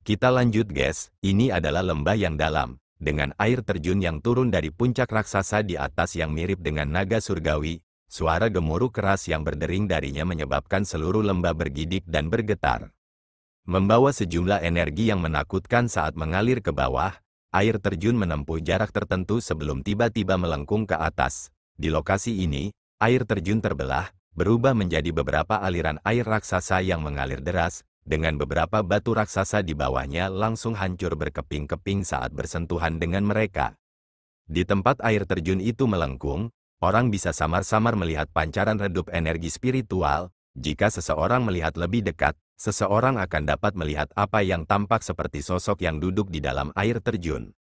Kita lanjut guys, ini adalah lembah yang dalam, dengan air terjun yang turun dari puncak raksasa di atas yang mirip dengan naga surgawi. Suara gemuruh keras yang berdering darinya menyebabkan seluruh lembah bergidik dan bergetar. Membawa sejumlah energi yang menakutkan saat mengalir ke bawah, air terjun menempuh jarak tertentu sebelum tiba-tiba melengkung ke atas. Di lokasi ini, air terjun terbelah, berubah menjadi beberapa aliran air raksasa yang mengalir deras, dengan beberapa batu raksasa di bawahnya langsung hancur berkeping-keping saat bersentuhan dengan mereka. Di tempat air terjun itu melengkung, orang bisa samar-samar melihat pancaran redup energi spiritual. Jika seseorang melihat lebih dekat, seseorang akan dapat melihat apa yang tampak seperti sosok yang duduk di dalam air terjun.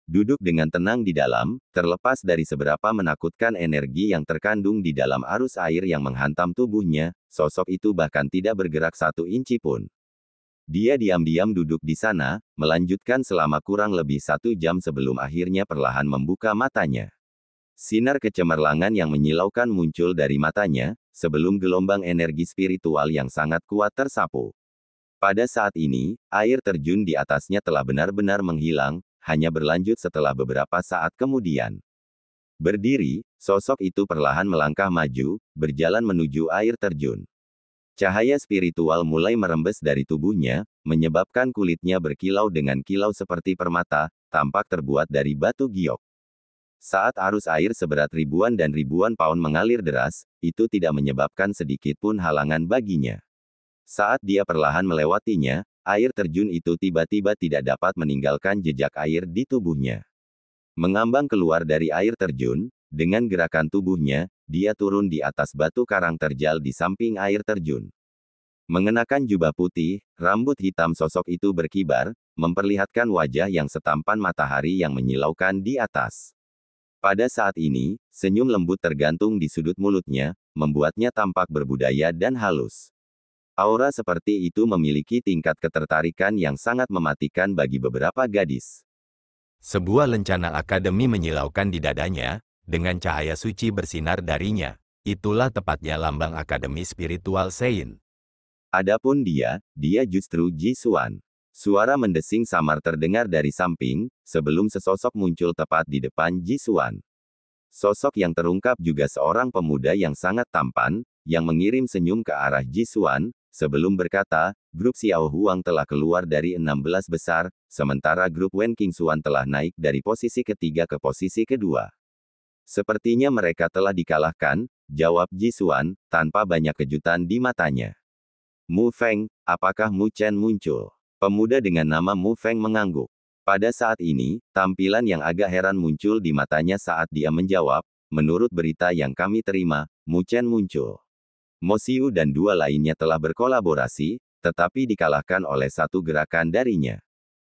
Duduk dengan tenang di dalam, terlepas dari seberapa menakutkan energi yang terkandung di dalam arus air yang menghantam tubuhnya, sosok itu bahkan tidak bergerak 1 inci pun. Dia diam-diam duduk di sana, melanjutkan selama kurang lebih 1 jam sebelum akhirnya perlahan membuka matanya. Sinar kecemerlangan yang menyilaukan muncul dari matanya, sebelum gelombang energi spiritual yang sangat kuat tersapu. Pada saat ini, air terjun di atasnya telah benar-benar menghilang, hanya berlanjut setelah beberapa saat kemudian. Berdiri, sosok itu perlahan melangkah maju, berjalan menuju air terjun. Cahaya spiritual mulai merembes dari tubuhnya, menyebabkan kulitnya berkilau dengan kilau seperti permata, tampak terbuat dari batu giok. Saat arus air seberat ribuan dan ribuan pound mengalir deras, itu tidak menyebabkan sedikit pun halangan baginya. Saat dia perlahan melewatinya, air terjun itu tiba-tiba tidak dapat meninggalkan jejak air di tubuhnya. Mengambang keluar dari air terjun, dengan gerakan tubuhnya, dia turun di atas batu karang terjal di samping air terjun. Mengenakan jubah putih, rambut hitam sosok itu berkibar, memperlihatkan wajah yang setampan matahari yang menyilaukan di atas. Pada saat ini, senyum lembut tergantung di sudut mulutnya, membuatnya tampak berbudaya dan halus. Aura seperti itu memiliki tingkat ketertarikan yang sangat mematikan bagi beberapa gadis. Sebuah lencana akademi menyilaukan di dadanya, dengan cahaya suci bersinar darinya. Itulah tepatnya lambang akademi spiritual Sein. Adapun dia justru Ji Xuan. Suara mendesing samar terdengar dari samping, sebelum sesosok muncul tepat di depan Ji Xuan. Sosok yang terungkap juga seorang pemuda yang sangat tampan, yang mengirim senyum ke arah Ji Xuan, sebelum berkata, grup Xiao Huang telah keluar dari 16 besar, sementara grup Wen Qingxuan telah naik dari posisi ketiga ke posisi kedua. Sepertinya mereka telah dikalahkan, jawab Ji Xuan, tanpa banyak kejutan di matanya. Mu Feng, apakah Mu Chen muncul? Pemuda dengan nama Mu Feng mengangguk. Pada saat ini, tampilan yang agak heran muncul di matanya saat dia menjawab, menurut berita yang kami terima, Mu Chen muncul. Mo Xiu dan 2 lainnya telah berkolaborasi, tetapi dikalahkan oleh 1 gerakan darinya.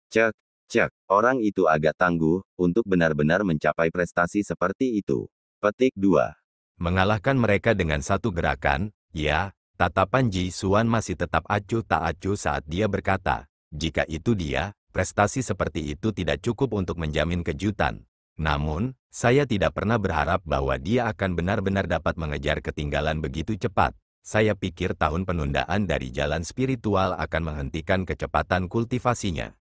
Cek, orang itu agak tangguh, untuk benar-benar mencapai prestasi seperti itu. Petik 2. Mengalahkan mereka dengan 1 gerakan, ya, tatapan Ji Xuan masih tetap acuh tak acuh saat dia berkata, jika itu dia, prestasi seperti itu tidak cukup untuk menjamin kejutan. Namun, saya tidak pernah berharap bahwa dia akan benar-benar dapat mengejar ketinggalan begitu cepat. Saya pikir tahun penundaan dari jalan spiritual akan menghentikan kecepatan kultivasinya.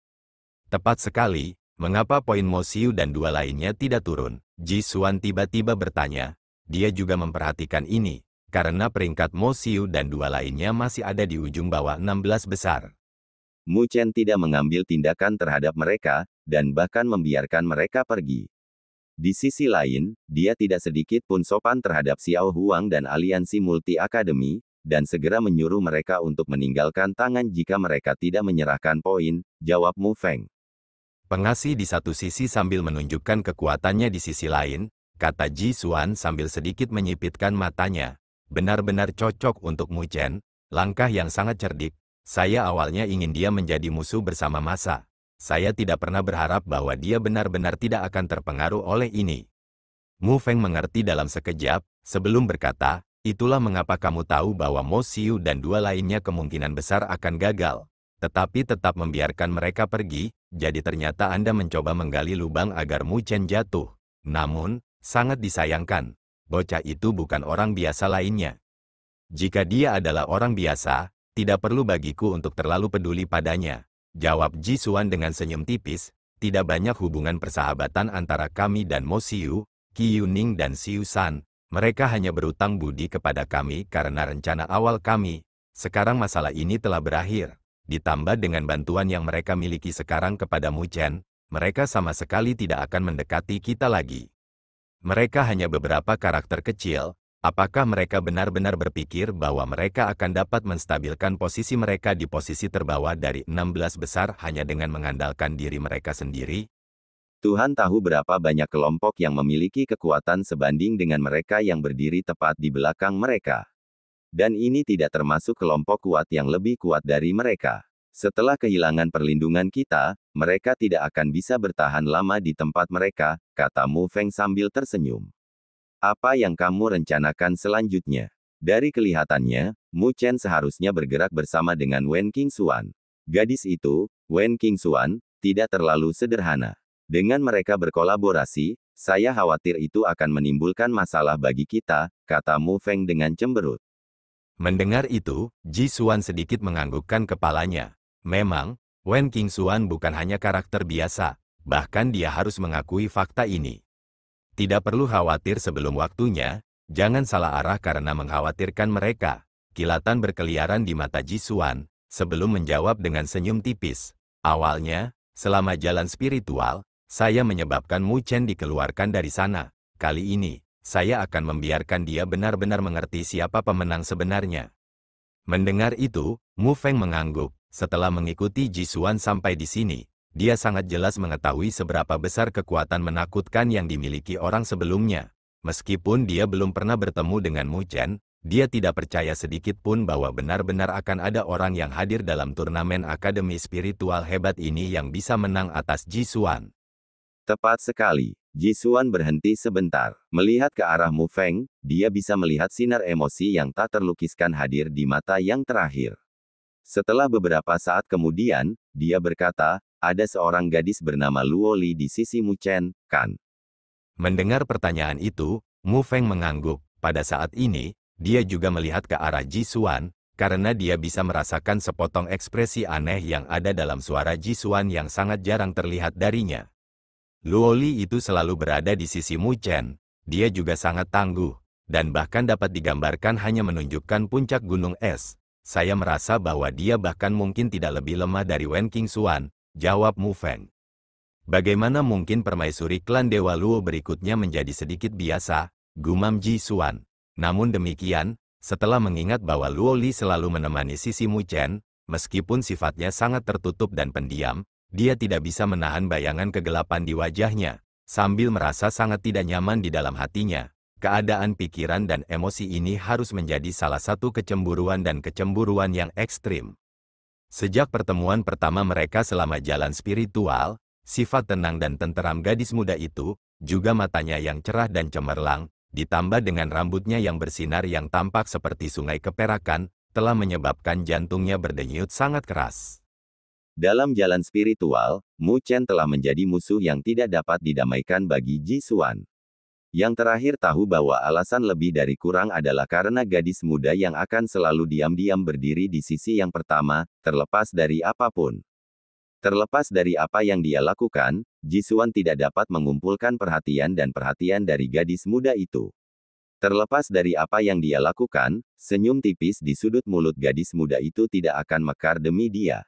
Tepat sekali, mengapa poin Mo Xiu dan 2 lainnya tidak turun? Ji Xuan tiba-tiba bertanya. Dia juga memperhatikan ini, karena peringkat Mo Xiu dan 2 lainnya masih ada di ujung bawah 16 besar. Mu Chen tidak mengambil tindakan terhadap mereka, dan bahkan membiarkan mereka pergi. Di sisi lain, dia tidak sedikit pun sopan terhadap Xiao Huang dan aliansi multi akademi, dan segera menyuruh mereka untuk meninggalkan tangan jika mereka tidak menyerahkan poin, jawab Mu Feng. Pengasih di satu sisi sambil menunjukkan kekuatannya di sisi lain, kata Ji Xuan sambil sedikit menyipitkan matanya. Benar-benar cocok untuk Mu Chen, langkah yang sangat cerdik. Saya awalnya ingin dia menjadi musuh bersama masa. Saya tidak pernah berharap bahwa dia benar-benar tidak akan terpengaruh oleh ini. Mu Feng mengerti dalam sekejap, sebelum berkata, itulah mengapa kamu tahu bahwa Mo Xiu dan 2 lainnya kemungkinan besar akan gagal. Tetapi tetap membiarkan mereka pergi, jadi ternyata Anda mencoba menggali lubang agar Mu Chen jatuh. Namun, sangat disayangkan, bocah itu bukan orang biasa lainnya. Jika dia adalah orang biasa, tidak perlu bagiku untuk terlalu peduli padanya. jawab Ji Xuan dengan senyum tipis, tidak banyak hubungan persahabatan antara kami dan Mo Xiu, Qi Yuning dan Xiu San. Mereka hanya berutang budi kepada kami karena rencana awal kami. Sekarang masalah ini telah berakhir. Ditambah dengan bantuan yang mereka miliki sekarang kepada Mu Chen, mereka sama sekali tidak akan mendekati kita lagi. Mereka hanya beberapa karakter kecil. Apakah mereka benar-benar berpikir bahwa mereka akan dapat menstabilkan posisi mereka di posisi terbawah dari 16 besar hanya dengan mengandalkan diri mereka sendiri? Tuhan tahu berapa banyak kelompok yang memiliki kekuatan sebanding dengan mereka yang berdiri tepat di belakang mereka. Dan ini tidak termasuk kelompok kuat yang lebih kuat dari mereka. Setelah kehilangan perlindungan kita, mereka tidak akan bisa bertahan lama di tempat mereka, kata Mu Feng sambil tersenyum. Apa yang kamu rencanakan selanjutnya? Dari kelihatannya, Mu Chen seharusnya bergerak bersama dengan Wen Qingxuan. Gadis itu, Wen Qingxuan, tidak terlalu sederhana. Dengan mereka berkolaborasi, saya khawatir itu akan menimbulkan masalah bagi kita, kata Mu Feng dengan cemberut. Mendengar itu, Ji Xuan sedikit menganggukkan kepalanya. Memang, Wen Qingxuan bukan hanya karakter biasa, bahkan dia harus mengakui fakta ini. Tidak perlu khawatir sebelum waktunya, jangan salah arah karena mengkhawatirkan mereka. Kilatan berkeliaran di mata Ji Xuan, sebelum menjawab dengan senyum tipis. Awalnya, selama jalan spiritual, saya menyebabkan Mu Chen dikeluarkan dari sana. Kali ini, saya akan membiarkan dia benar-benar mengerti siapa pemenang sebenarnya. Mendengar itu, Mu Feng mengangguk. Setelah mengikuti Ji Xuan sampai di sini, dia sangat jelas mengetahui seberapa besar kekuatan menakutkan yang dimiliki orang sebelumnya. Meskipun dia belum pernah bertemu dengan Mu Chen, dia tidak percaya sedikit pun bahwa benar-benar akan ada orang yang hadir dalam turnamen akademi spiritual hebat ini yang bisa menang atas Ji Xuan. Tepat sekali. Ji Xuan berhenti sebentar. Melihat ke arah Mu Feng, dia bisa melihat sinar emosi yang tak terlukiskan hadir di mata yang terakhir. Setelah beberapa saat kemudian, dia berkata, ada seorang gadis bernama Luo Li di sisi Mu Chen, kan? Mendengar pertanyaan itu, Mu Feng mengangguk. Pada saat ini, dia juga melihat ke arah Ji Xuan, karena dia bisa merasakan sepotong ekspresi aneh yang ada dalam suara Ji Xuan yang sangat jarang terlihat darinya. Luo Li itu selalu berada di sisi Mu Chen. Dia juga sangat tangguh, dan bahkan dapat digambarkan hanya menunjukkan puncak gunung es. Saya merasa bahwa dia bahkan mungkin tidak lebih lemah dari Wen Qingxuan, jawab Mu Feng. Bagaimana mungkin permaisuri klan Dewa Luo berikutnya menjadi sedikit biasa, gumam Ji Xuan. Namun demikian, setelah mengingat bahwa Luo Li selalu menemani sisi Mu Chen, meskipun sifatnya sangat tertutup dan pendiam, dia tidak bisa menahan bayangan kegelapan di wajahnya, sambil merasa sangat tidak nyaman di dalam hatinya. Keadaan pikiran dan emosi ini harus menjadi salah satu kecemburuan dan kecemburuan yang ekstrim. Sejak pertemuan pertama mereka selama jalan spiritual, sifat tenang dan tenteram gadis muda itu, juga matanya yang cerah dan cemerlang, ditambah dengan rambutnya yang bersinar yang tampak seperti sungai keperakan, telah menyebabkan jantungnya berdenyut sangat keras. Dalam jalan spiritual, Mu Chen telah menjadi musuh yang tidak dapat didamaikan bagi Ji Xuan. Yang terakhir tahu bahwa alasan lebih dari kurang adalah karena gadis muda yang akan selalu diam-diam berdiri di sisi yang pertama, terlepas dari apapun. Terlepas dari apa yang dia lakukan, Ji Xuan tidak dapat mengumpulkan perhatian dan perhatian dari gadis muda itu. Terlepas dari apa yang dia lakukan, senyum tipis di sudut mulut gadis muda itu tidak akan mekar demi dia.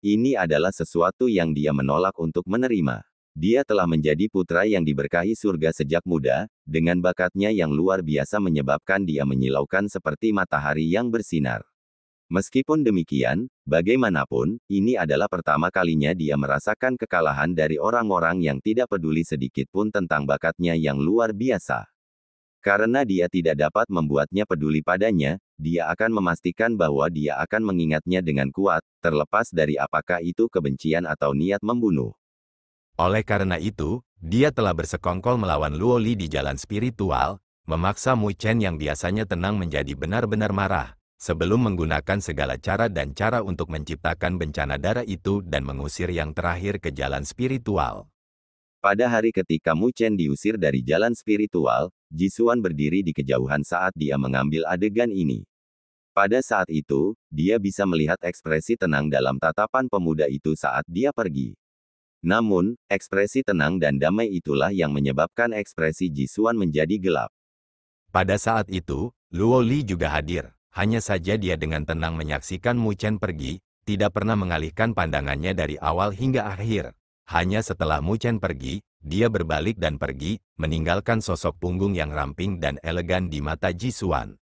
Ini adalah sesuatu yang dia menolak untuk menerima. Dia telah menjadi putra yang diberkahi surga sejak muda, dengan bakatnya yang luar biasa menyebabkan dia menyilaukan seperti matahari yang bersinar. Meskipun demikian, bagaimanapun, ini adalah pertama kalinya dia merasakan kekalahan dari orang-orang yang tidak peduli sedikit pun tentang bakatnya yang luar biasa. Karena dia tidak dapat membuatnya peduli padanya, dia akan memastikan bahwa dia akan mengingatnya dengan kuat, terlepas dari apakah itu kebencian atau niat membunuh. Oleh karena itu, dia telah bersekongkol melawan Luo Li di jalan spiritual, memaksa Mu Chen yang biasanya tenang menjadi benar-benar marah, sebelum menggunakan segala cara dan cara untuk menciptakan bencana darah itu dan mengusir yang terakhir ke jalan spiritual. Pada hari ketika Mu Chen diusir dari jalan spiritual, Ji Xuan berdiri di kejauhan saat dia mengambil adegan ini. Pada saat itu, dia bisa melihat ekspresi tenang dalam tatapan pemuda itu saat dia pergi. Namun, ekspresi tenang dan damai itulah yang menyebabkan ekspresi Jisuan menjadi gelap. Pada saat itu, Luo Li juga hadir. Hanya saja dia dengan tenang menyaksikan Mu Chen pergi, tidak pernah mengalihkan pandangannya dari awal hingga akhir. Hanya setelah Mu Chen pergi, dia berbalik dan pergi, meninggalkan sosok punggung yang ramping dan elegan di mata Jisuan.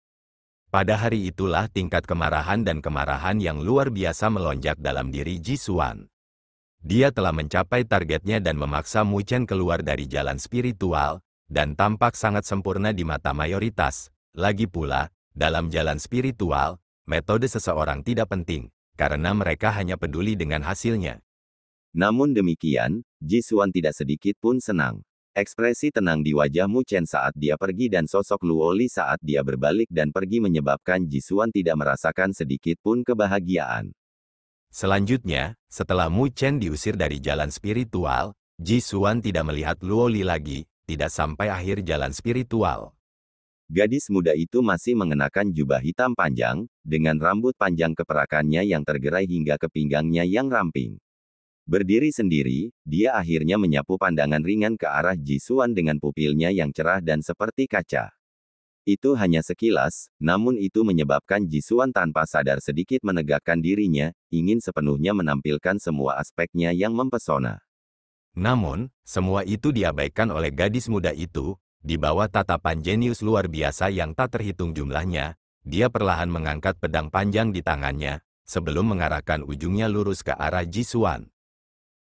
Pada hari itulah tingkat kemarahan dan kemarahan yang luar biasa melonjak dalam diri Jisuan. Dia telah mencapai targetnya dan memaksa Mu Chen keluar dari jalan spiritual, dan tampak sangat sempurna di mata mayoritas. Lagi pula, dalam jalan spiritual, metode seseorang tidak penting, karena mereka hanya peduli dengan hasilnya. Namun demikian, Jisuan tidak sedikit pun senang. Ekspresi tenang di wajah Mu Chen saat dia pergi dan sosok Luo Li saat dia berbalik dan pergi menyebabkan Jisuan tidak merasakan sedikit pun kebahagiaan. Selanjutnya, setelah Mu Chen diusir dari jalan spiritual, Jisuan tidak melihat Luo Li lagi, tidak sampai akhir jalan spiritual. Gadis muda itu masih mengenakan jubah hitam panjang, dengan rambut panjang keperakannya yang tergerai hingga ke pinggangnya yang ramping. Berdiri sendiri, dia akhirnya menyapu pandangan ringan ke arah Jisuan dengan pupilnya yang cerah dan seperti kaca. Itu hanya sekilas, namun itu menyebabkan Jisuan tanpa sadar sedikit menegakkan dirinya, ingin sepenuhnya menampilkan semua aspeknya yang mempesona. Namun, semua itu diabaikan oleh gadis muda itu, di bawah tatapan jenius luar biasa yang tak terhitung jumlahnya, dia perlahan mengangkat pedang panjang di tangannya, sebelum mengarahkan ujungnya lurus ke arah Jisuan.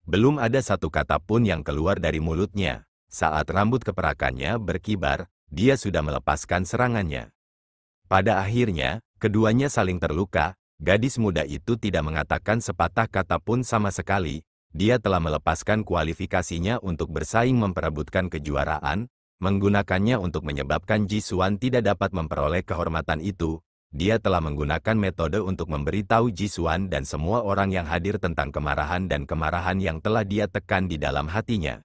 Belum ada satu kata pun yang keluar dari mulutnya. Saat rambut keperakannya berkibar, dia sudah melepaskan serangannya. Pada akhirnya, keduanya saling terluka. Gadis muda itu tidak mengatakan sepatah kata pun sama sekali. Dia telah melepaskan kualifikasinya untuk bersaing memperebutkan kejuaraan, menggunakannya untuk menyebabkan Jisuan tidak dapat memperoleh kehormatan itu. Dia telah menggunakan metode untuk memberitahu Jisuan dan semua orang yang hadir tentang kemarahan dan kemarahan yang telah dia tekan di dalam hatinya.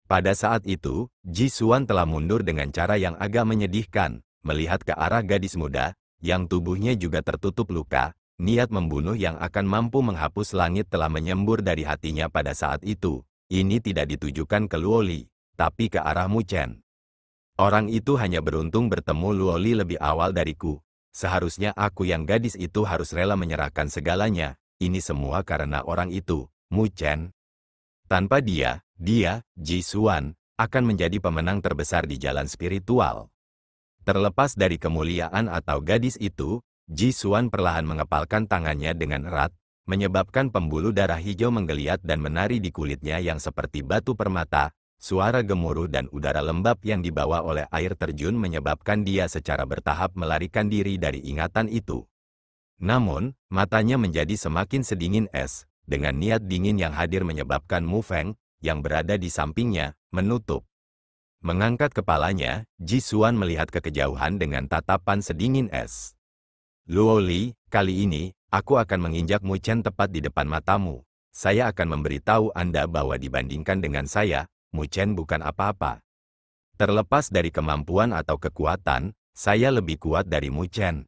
Pada saat itu, Jisuan telah mundur dengan cara yang agak menyedihkan, melihat ke arah gadis muda, yang tubuhnya juga tertutup luka. Niat membunuh yang akan mampu menghapus langit telah menyembur dari hatinya pada saat itu. Ini tidak ditujukan ke Luo Li, tapi ke arah Mu Chen. Orang itu hanya beruntung bertemu Luo Li lebih awal dariku. Seharusnya aku yang gadis itu harus rela menyerahkan segalanya. Ini semua karena orang itu, Mu Chen. Tanpa dia, Jisuan, akan menjadi pemenang terbesar di jalan spiritual. Terlepas dari kemuliaan atau gadis itu, Jisuan perlahan mengepalkan tangannya dengan erat, menyebabkan pembuluh darah hijau menggeliat dan menari di kulitnya yang seperti batu permata. Suara gemuruh dan udara lembab yang dibawa oleh air terjun menyebabkan dia secara bertahap melarikan diri dari ingatan itu. Namun, matanya menjadi semakin sedingin es, dengan niat dingin yang hadir menyebabkan Mu Feng, yang berada di sampingnya, menutup. Mengangkat kepalanya, Jisuan melihat ke kejauhan dengan tatapan sedingin es. Luo Li, kali ini, aku akan menginjak Mu Chen tepat di depan matamu. Saya akan memberitahu Anda bahwa dibandingkan dengan saya, Mu Chen bukan apa-apa. Terlepas dari kemampuan atau kekuatan, saya lebih kuat dari Mu Chen.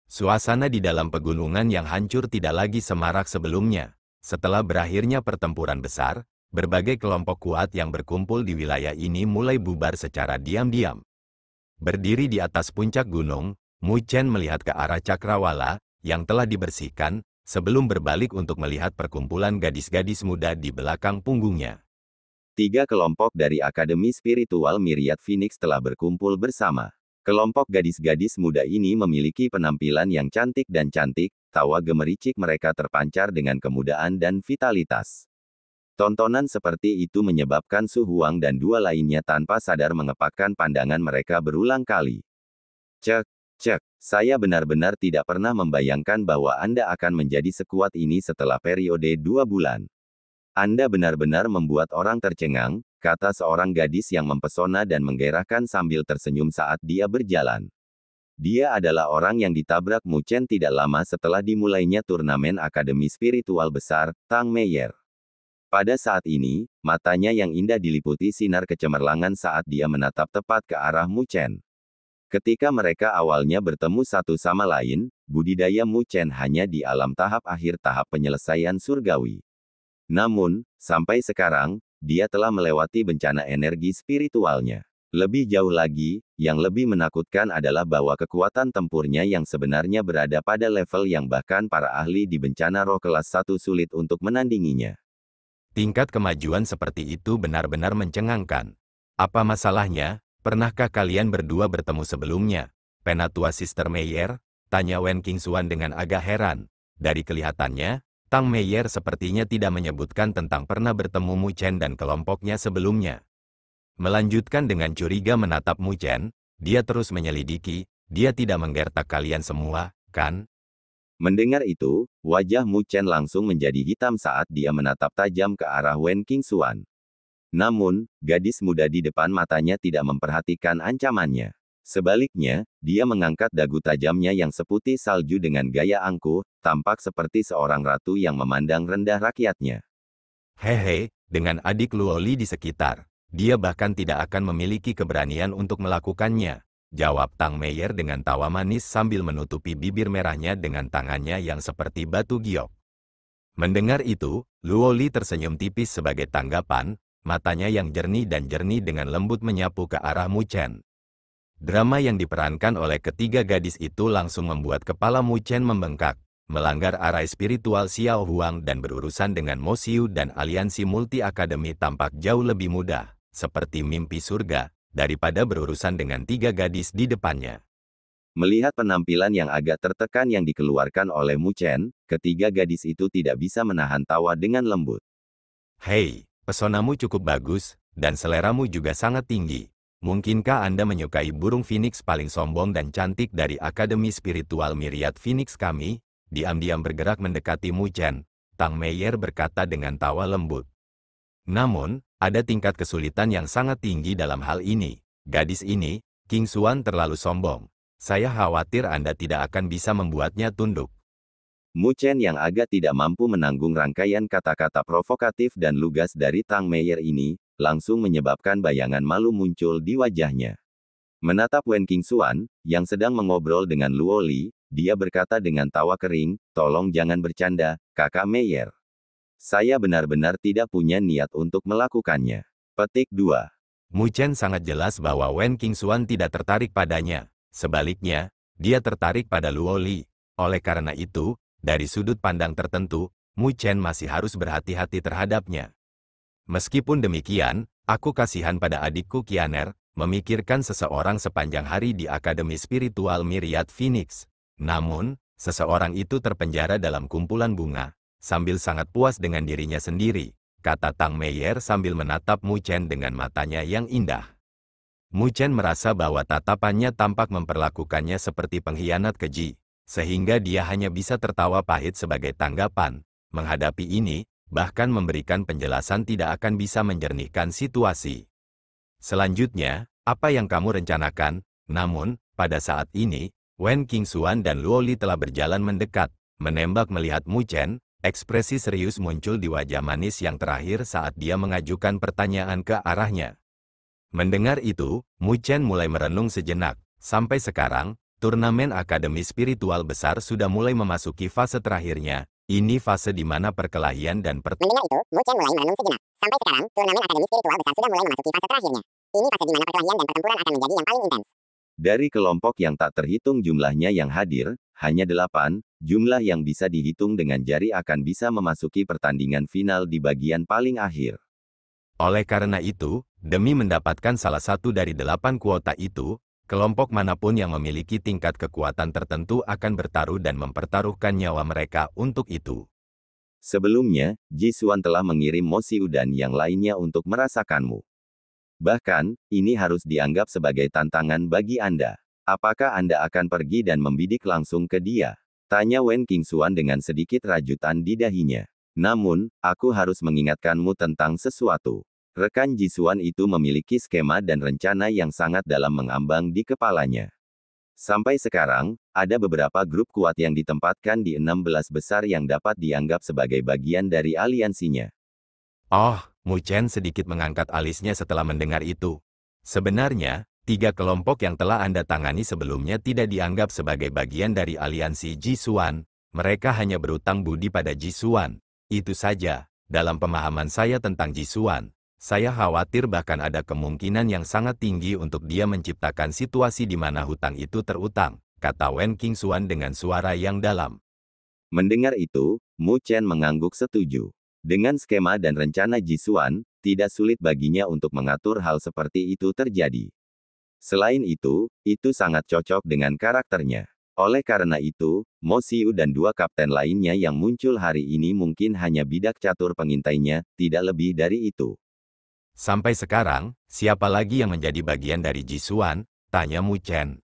Suasana di dalam pegunungan yang hancur tidak lagi semarak sebelumnya. Setelah berakhirnya pertempuran besar, berbagai kelompok kuat yang berkumpul di wilayah ini mulai bubar secara diam-diam. Berdiri di atas puncak gunung, Mu Chen melihat ke arah cakrawala yang telah dibersihkan, sebelum berbalik untuk melihat perkumpulan gadis-gadis muda di belakang punggungnya. 3 kelompok dari Akademi Spiritual Myriad Phoenix telah berkumpul bersama. Kelompok gadis-gadis muda ini memiliki penampilan yang cantik dan cantik, tawa gemericik mereka terpancar dengan kemudahan dan vitalitas. Tontonan seperti itu menyebabkan Su Huang dan dua lainnya tanpa sadar mengepakkan pandangan mereka berulang kali. Cek, saya benar-benar tidak pernah membayangkan bahwa Anda akan menjadi sekuat ini setelah periode 2 bulan. Anda benar-benar membuat orang tercengang, kata seorang gadis yang mempesona dan menggairahkan sambil tersenyum saat dia berjalan. Dia adalah orang yang ditabrak Mu Chen tidak lama setelah dimulainya turnamen Akademi Spiritual Besar, Tang Meier. Pada saat ini, matanya yang indah diliputi sinar kecemerlangan saat dia menatap tepat ke arah Mu Chen. Ketika mereka awalnya bertemu satu sama lain, budidaya Mu Chen hanya di alam tahap akhir tahap penyelesaian surgawi. Namun, sampai sekarang, dia telah melewati bencana energi spiritualnya. Lebih jauh lagi, yang lebih menakutkan adalah bahwa kekuatan tempurnya yang sebenarnya berada pada level yang bahkan para ahli di bencana roh kelas 1 sulit untuk menandinginya. Tingkat kemajuan seperti itu benar-benar mencengangkan. Apa masalahnya? Pernahkah kalian berdua bertemu sebelumnya? Penatua Sister Meyer? Tanya Wen Qingxuan dengan agak heran. Dari kelihatannya, Tang Meyer sepertinya tidak menyebutkan tentang pernah bertemu Mu Chen dan kelompoknya sebelumnya. Melanjutkan dengan curiga menatap Mu Chen, dia terus menyelidiki, dia tidak menggertak kalian semua, kan? Mendengar itu, wajah Mu Chen langsung menjadi hitam saat dia menatap tajam ke arah Wen Qingxuan. Namun, gadis muda di depan matanya tidak memperhatikan ancamannya. Sebaliknya, dia mengangkat dagu tajamnya yang seputih salju dengan gaya angkuh, tampak seperti seorang ratu yang memandang rendah rakyatnya. Hehe, dengan adik Luoli di sekitar, dia bahkan tidak akan memiliki keberanian untuk melakukannya, jawab Tang Meyer dengan tawa manis sambil menutupi bibir merahnya dengan tangannya yang seperti batu giok. Mendengar itu, Luoli tersenyum tipis sebagai tanggapan, matanya yang jernih dan jernih dengan lembut menyapu ke arah Mu Chen. Drama yang diperankan oleh ketiga gadis itu langsung membuat kepala Mu Chen membengkak, melanggar arai spiritual Xiao Huang dan berurusan dengan Mo Xiu dan aliansi multi akademi tampak jauh lebih mudah, seperti mimpi surga, daripada berurusan dengan tiga gadis di depannya. Melihat penampilan yang agak tertekan yang dikeluarkan oleh Mu Chen, ketiga gadis itu tidak bisa menahan tawa dengan lembut. Hei, pesonamu cukup bagus, dan seleramu juga sangat tinggi. Mungkinkah Anda menyukai burung Phoenix paling sombong dan cantik dari Akademi Spiritual Myriad Phoenix kami? Diam-diam bergerak mendekati Mu Chen, Tang Meyer berkata dengan tawa lembut. Namun, ada tingkat kesulitan yang sangat tinggi dalam hal ini. Gadis ini, Qingxuan terlalu sombong. Saya khawatir Anda tidak akan bisa membuatnya tunduk. Mu Chen yang agak tidak mampu menanggung rangkaian kata-kata provokatif dan lugas dari Tang Meyer ini, langsung menyebabkan bayangan malu muncul di wajahnya. Menatap Wen Qingxuan, yang sedang mengobrol dengan Luoli, dia berkata dengan tawa kering, "Tolong jangan bercanda, Kakak Meyer. Saya benar-benar tidak punya niat untuk melakukannya." Petik 2. Mu Chen sangat jelas bahwa Wen Qingxuan tidak tertarik padanya. Sebaliknya, dia tertarik pada Luoli. Oleh karena itu, dari sudut pandang tertentu, Mu Chen masih harus berhati-hati terhadapnya. Meskipun demikian, aku kasihan pada adikku Qianer, memikirkan seseorang sepanjang hari di Akademi Spiritual Myriad Phoenix. Namun, seseorang itu terpenjara dalam kumpulan bunga, sambil sangat puas dengan dirinya sendiri, kata Tang Meyer sambil menatap Mu Chen dengan matanya yang indah. Mu Chen merasa bahwa tatapannya tampak memperlakukannya seperti pengkhianat keji, sehingga dia hanya bisa tertawa pahit sebagai tanggapan. Menghadapi ini, bahkan memberikan penjelasan tidak akan bisa menjernihkan situasi. Selanjutnya, apa yang kamu rencanakan? Namun, pada saat ini, Wen Qingxuan dan Luoli telah berjalan mendekat, menembak melihat Mu Chen, ekspresi serius muncul di wajah manis yang terakhir saat dia mengajukan pertanyaan ke arahnya. Mendengar itu, Mu Chen mulai merenung sejenak. Sampai sekarang, turnamen Akademi Spiritual Besar sudah mulai memasuki fase terakhirnya. Ini fase di mana perkelahian dan Mendengar itu, Mu Chen mulai merenung sejenak. Sampai sekarang, turnamen Akademi Spiritual Besar sudah mulai memasuki fase terakhirnya. Ini fase di mana perkelahian dan pertempuran akan menjadi yang paling intens. Dari kelompok yang tak terhitung jumlahnya yang hadir, hanya 8, jumlah yang bisa dihitung dengan jari akan bisa memasuki pertandingan final di bagian paling akhir. Oleh karena itu, demi mendapatkan salah satu dari 8 kuota itu, kelompok manapun yang memiliki tingkat kekuatan tertentu akan bertaruh dan mempertaruhkan nyawa mereka untuk itu. Sebelumnya, Ji Xuan telah mengirim Mo Xiu dan yang lainnya untuk merasakanmu. Bahkan, ini harus dianggap sebagai tantangan bagi Anda. Apakah Anda akan pergi dan membidik langsung ke dia? Tanya Wen Qingxuan dengan sedikit rajutan di dahinya. Namun, aku harus mengingatkanmu tentang sesuatu. Rekan Ji Xuan itu memiliki skema dan rencana yang sangat dalam mengambang di kepalanya. Sampai sekarang, ada beberapa grup kuat yang ditempatkan di 16 besar yang dapat dianggap sebagai bagian dari aliansinya. Oh, Mu Chen sedikit mengangkat alisnya setelah mendengar itu. Sebenarnya, 3 kelompok yang telah Anda tangani sebelumnya tidak dianggap sebagai bagian dari aliansi Jisuan. Mereka hanya berutang budi pada Jisuan. Itu saja. Dalam pemahaman saya tentang Jisuan, saya khawatir bahkan ada kemungkinan yang sangat tinggi untuk dia menciptakan situasi di mana hutang itu terutang, kata Wen Qingxuan dengan suara yang dalam. Mendengar itu, Mu Chen mengangguk setuju. Dengan skema dan rencana Jisuan, tidak sulit baginya untuk mengatur hal seperti itu terjadi. Selain itu sangat cocok dengan karakternya. Oleh karena itu, Mo Xiu dan 2 kapten lainnya yang muncul hari ini mungkin hanya bidak catur pengintainya, tidak lebih dari itu. Sampai sekarang, siapa lagi yang menjadi bagian dari Jisuan? Tanya Mu Chen.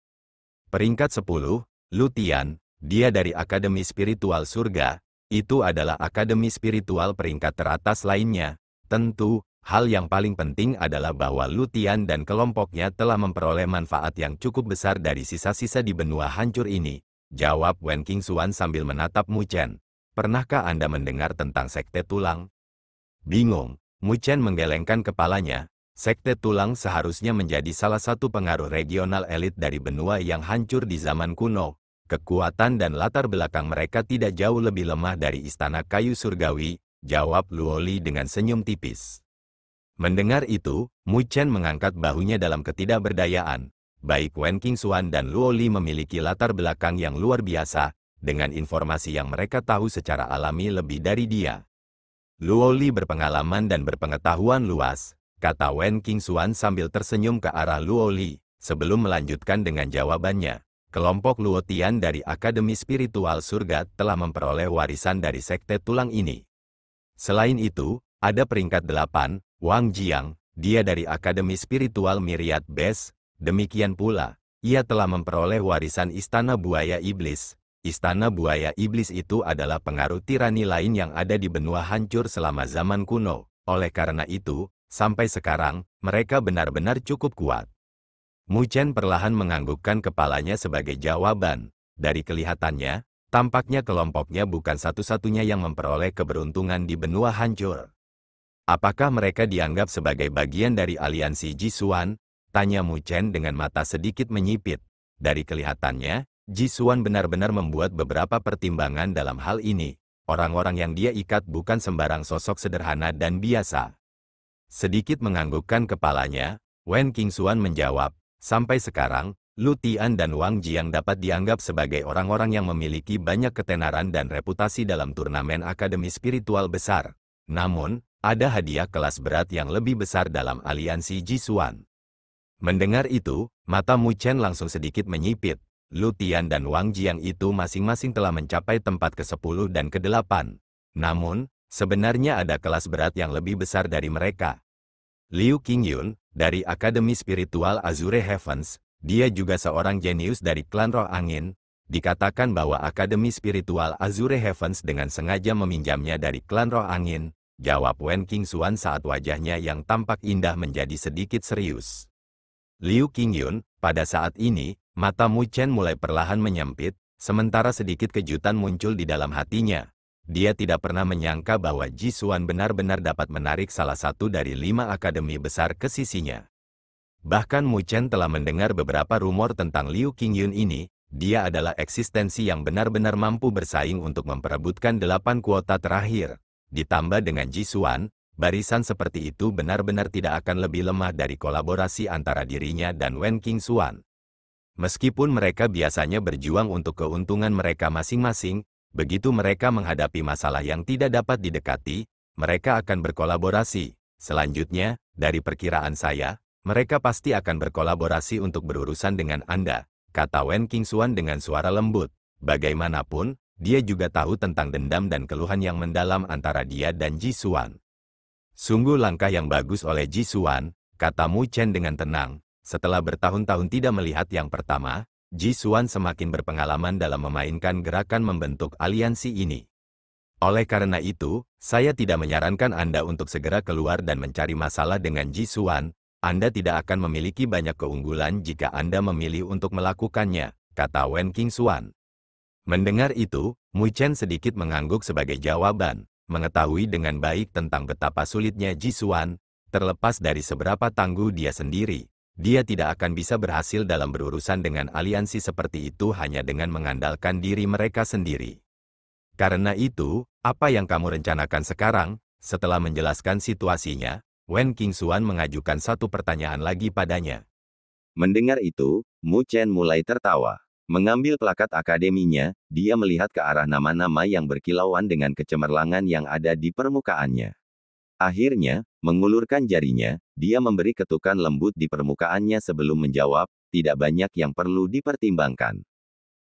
Peringkat 10, Lu Tian, dia dari Akademi Spiritual Surga. Itu adalah akademi spiritual peringkat teratas lainnya. Tentu, hal yang paling penting adalah bahwa Lu Tian dan kelompoknya telah memperoleh manfaat yang cukup besar dari sisa-sisa di benua hancur ini. Jawab Wen Qingxuan sambil menatap Mu Chen. Pernahkah Anda mendengar tentang sekte tulang? Bingung, Mu Chen menggelengkan kepalanya. Sekte tulang seharusnya menjadi salah satu pengaruh regional elit dari benua yang hancur di zaman kuno. Kekuatan dan latar belakang mereka tidak jauh lebih lemah dari istana kayu surgawi, jawab Luoli dengan senyum tipis. Mendengar itu, Mu Chen mengangkat bahunya dalam ketidakberdayaan. Baik Wen Qingxuan dan Luoli memiliki latar belakang yang luar biasa, dengan informasi yang mereka tahu secara alami lebih dari dia. Luoli berpengalaman dan berpengetahuan luas, kata Wen Qingxuan sambil tersenyum ke arah Luoli, sebelum melanjutkan dengan jawabannya. Kelompok Luo Tian dari Akademi Spiritual Surga telah memperoleh warisan dari sekte tulang ini. Selain itu, ada peringkat 8, Wang Jiang, dia dari Akademi Spiritual Myriad Base. Demikian pula, ia telah memperoleh warisan Istana Buaya Iblis. Istana Buaya Iblis itu adalah pengaruh tirani lain yang ada di benua hancur selama zaman kuno. Oleh karena itu, sampai sekarang, mereka benar-benar cukup kuat. Mu Chen perlahan menganggukkan kepalanya sebagai jawaban. Dari kelihatannya, tampaknya kelompoknya bukan satu-satunya yang memperoleh keberuntungan di benua hancur. Apakah mereka dianggap sebagai bagian dari aliansi Jisuan? Tanya Mu Chen dengan mata sedikit menyipit. Dari kelihatannya, Jisuan benar-benar membuat beberapa pertimbangan dalam hal ini. Orang-orang yang dia ikat bukan sembarang sosok sederhana dan biasa. Sedikit menganggukkan kepalanya, Wen Qingxuan menjawab, sampai sekarang, Lu Tian dan Wang Jiang dapat dianggap sebagai orang-orang yang memiliki banyak ketenaran dan reputasi dalam turnamen akademi spiritual besar. Namun, ada hadiah kelas berat yang lebih besar dalam aliansi Jisuan. Mendengar itu, mata Mu Chen langsung sedikit menyipit. Lu Tian dan Wang Jiang itu masing-masing telah mencapai tempat ke-10 dan ke-8. Namun, sebenarnya ada kelas berat yang lebih besar dari mereka. Liu Qingyun, dari Akademi Spiritual Azure Heavens, dia juga seorang jenius dari klan Roh Angin. Dikatakan bahwa Akademi Spiritual Azure Heavens dengan sengaja meminjamnya dari klan Roh Angin, jawab Wen Qingxuan saat wajahnya yang tampak indah menjadi sedikit serius. Liu Qingyun, pada saat ini, mata Mu Chen mulai perlahan menyempit, sementara sedikit kejutan muncul di dalam hatinya. Dia tidak pernah menyangka bahwa Jisuan benar-benar dapat menarik salah satu dari 5 akademi besar ke sisinya. Bahkan Mu Chen telah mendengar beberapa rumor tentang Liu Qingyun ini. Dia adalah eksistensi yang benar-benar mampu bersaing untuk memperebutkan 8 kuota terakhir. Ditambah dengan Jisuan, barisan seperti itu benar-benar tidak akan lebih lemah dari kolaborasi antara dirinya dan Wen Qingxuan. Meskipun mereka biasanya berjuang untuk keuntungan mereka masing-masing, begitu mereka menghadapi masalah yang tidak dapat didekati, mereka akan berkolaborasi. Selanjutnya, dari perkiraan saya, mereka pasti akan berkolaborasi untuk berurusan dengan Anda, kata Wen Qingxuan dengan suara lembut. Bagaimanapun, dia juga tahu tentang dendam dan keluhan yang mendalam antara dia dan Jisuan. Sungguh langkah yang bagus oleh Jisuan, kata Mu Chen dengan tenang. Setelah bertahun-tahun tidak melihat yang pertama, Jisuan semakin berpengalaman dalam memainkan gerakan membentuk aliansi ini. Oleh karena itu, saya tidak menyarankan Anda untuk segera keluar dan mencari masalah dengan Jisuan. Anda tidak akan memiliki banyak keunggulan jika Anda memilih untuk melakukannya, kata Wen Qingxuan. Mendengar itu, Mu Chen sedikit mengangguk sebagai jawaban. Mengetahui dengan baik tentang betapa sulitnya Jisuan, terlepas dari seberapa tangguh dia sendiri. Dia tidak akan bisa berhasil dalam berurusan dengan aliansi seperti itu hanya dengan mengandalkan diri mereka sendiri. Karena itu, apa yang kamu rencanakan sekarang? Setelah menjelaskan situasinya, Wen Qingxuan mengajukan satu pertanyaan lagi padanya. Mendengar itu, Mu Chen mulai tertawa. Mengambil plakat akademinya, dia melihat ke arah nama-nama yang berkilauan dengan kecemerlangan yang ada di permukaannya. Akhirnya, mengulurkan jarinya, dia memberi ketukan lembut di permukaannya sebelum menjawab, tidak banyak yang perlu dipertimbangkan.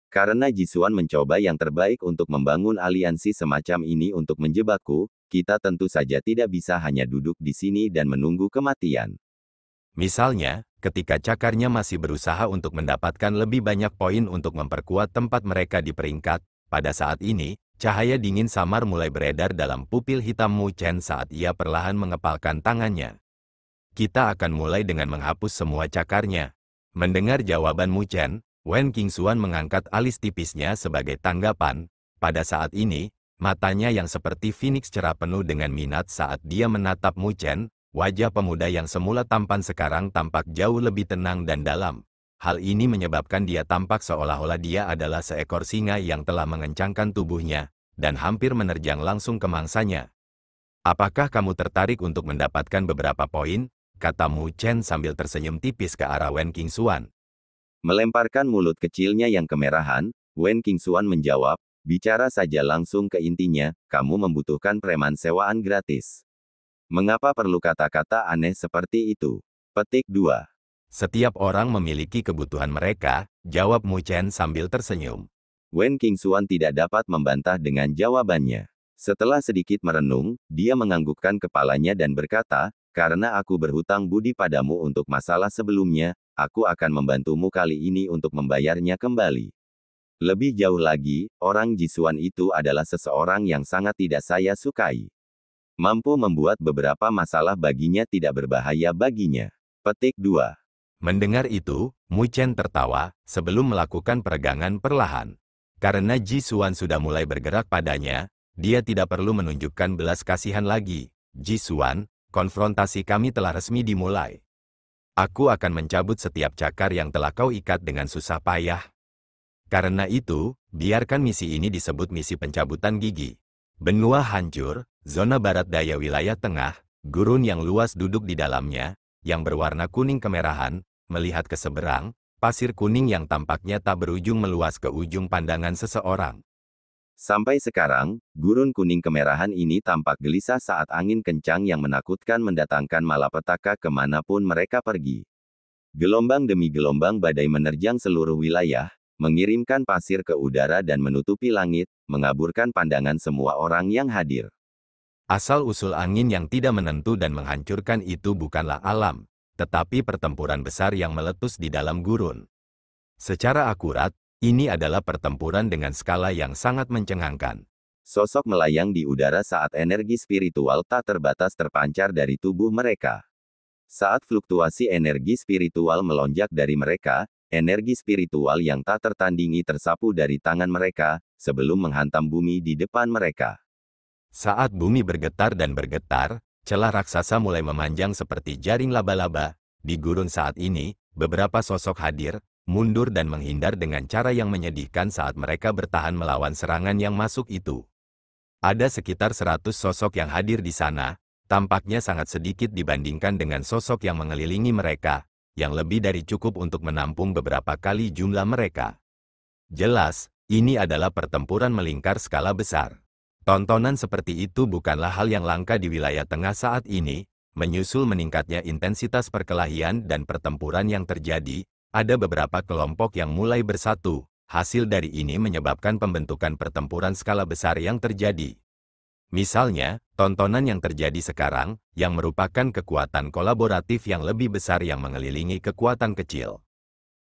Karena Jisuan mencoba yang terbaik untuk membangun aliansi semacam ini untuk menjebakku, kita tentu saja tidak bisa hanya duduk di sini dan menunggu kematian. Misalnya, ketika cakarnya masih berusaha untuk mendapatkan lebih banyak poin untuk memperkuat tempat mereka di peringkat, pada saat ini, cahaya dingin samar mulai beredar dalam pupil hitam Mu Chen saat ia perlahan mengepalkan tangannya. Kita akan mulai dengan menghapus semua cakarnya. Mendengar jawaban Mu Chen, Wen Qingxuan mengangkat alis tipisnya sebagai tanggapan. Pada saat ini, matanya yang seperti phoenix cerah penuh dengan minat saat dia menatap Mu Chen. Wajah pemuda yang semula tampan sekarang tampak jauh lebih tenang dan dalam. Hal ini menyebabkan dia tampak seolah-olah dia adalah seekor singa yang telah mengencangkan tubuhnya, dan hampir menerjang langsung ke mangsanya. Apakah kamu tertarik untuk mendapatkan beberapa poin? Kata Mu Chen sambil tersenyum tipis ke arah Wen Qingxuan. Melemparkan mulut kecilnya yang kemerahan, Wen Qingxuan menjawab, bicara saja langsung ke intinya, kamu membutuhkan preman sewaan gratis. Mengapa perlu kata-kata aneh seperti itu? Petik 2. Setiap orang memiliki kebutuhan mereka, jawab Mu Chen sambil tersenyum. Wen Qingxuan tidak dapat membantah dengan jawabannya. Setelah sedikit merenung, dia menganggukkan kepalanya dan berkata, karena aku berhutang budi padamu untuk masalah sebelumnya, aku akan membantumu kali ini untuk membayarnya kembali. Lebih jauh lagi, orang Jisuan itu adalah seseorang yang sangat tidak saya sukai. Mampu membuat beberapa masalah baginya tidak berbahaya baginya. Petik 2. Mendengar itu, Mu Chen tertawa, sebelum melakukan peregangan perlahan. Karena Jisuan sudah mulai bergerak padanya, dia tidak perlu menunjukkan belas kasihan lagi. Jisuan, konfrontasi kami telah resmi dimulai. Aku akan mencabut setiap cakar yang telah kau ikat dengan susah payah. Karena itu, biarkan misi ini disebut misi pencabutan gigi. Benua hancur, zona barat daya wilayah tengah, gurun yang luas duduk di dalamnya, yang berwarna kuning kemerahan, melihat ke seberang, pasir kuning yang tampaknya tak berujung meluas ke ujung pandangan seseorang. Sampai sekarang, gurun kuning kemerahan ini tampak gelisah saat angin kencang yang menakutkan mendatangkan malapetaka kemanapun mereka pergi. Gelombang demi gelombang badai menerjang seluruh wilayah, mengirimkan pasir ke udara dan menutupi langit, mengaburkan pandangan semua orang yang hadir. Asal-usul angin yang tidak menentu dan menghancurkan itu bukanlah alam, tetapi pertempuran besar yang meletus di dalam gurun. Secara akurat, ini adalah pertempuran dengan skala yang sangat mencengangkan. Sosok melayang di udara saat energi spiritual tak terbatas terpancar dari tubuh mereka. Saat fluktuasi energi spiritual melonjak dari mereka, energi spiritual yang tak tertandingi tersapu dari tangan mereka, sebelum menghantam bumi di depan mereka. Saat bumi bergetar dan bergetar, celah raksasa mulai memanjang seperti jaring laba-laba. Di gurun saat ini, beberapa sosok hadir, mundur dan menghindar dengan cara yang menyedihkan saat mereka bertahan melawan serangan yang masuk itu. Ada sekitar 100 sosok yang hadir di sana, tampaknya sangat sedikit dibandingkan dengan sosok yang mengelilingi mereka, yang lebih dari cukup untuk menampung beberapa kali jumlah mereka. Jelas, ini adalah pertempuran melingkar skala besar. Tontonan seperti itu bukanlah hal yang langka di wilayah tengah saat ini, menyusul meningkatnya intensitas perkelahian dan pertempuran yang terjadi, ada beberapa kelompok yang mulai bersatu. Hasil dari ini menyebabkan pembentukan pertempuran skala besar yang terjadi. Misalnya, tontonan yang terjadi sekarang, yang merupakan kekuatan kolaboratif yang lebih besar yang mengelilingi kekuatan kecil.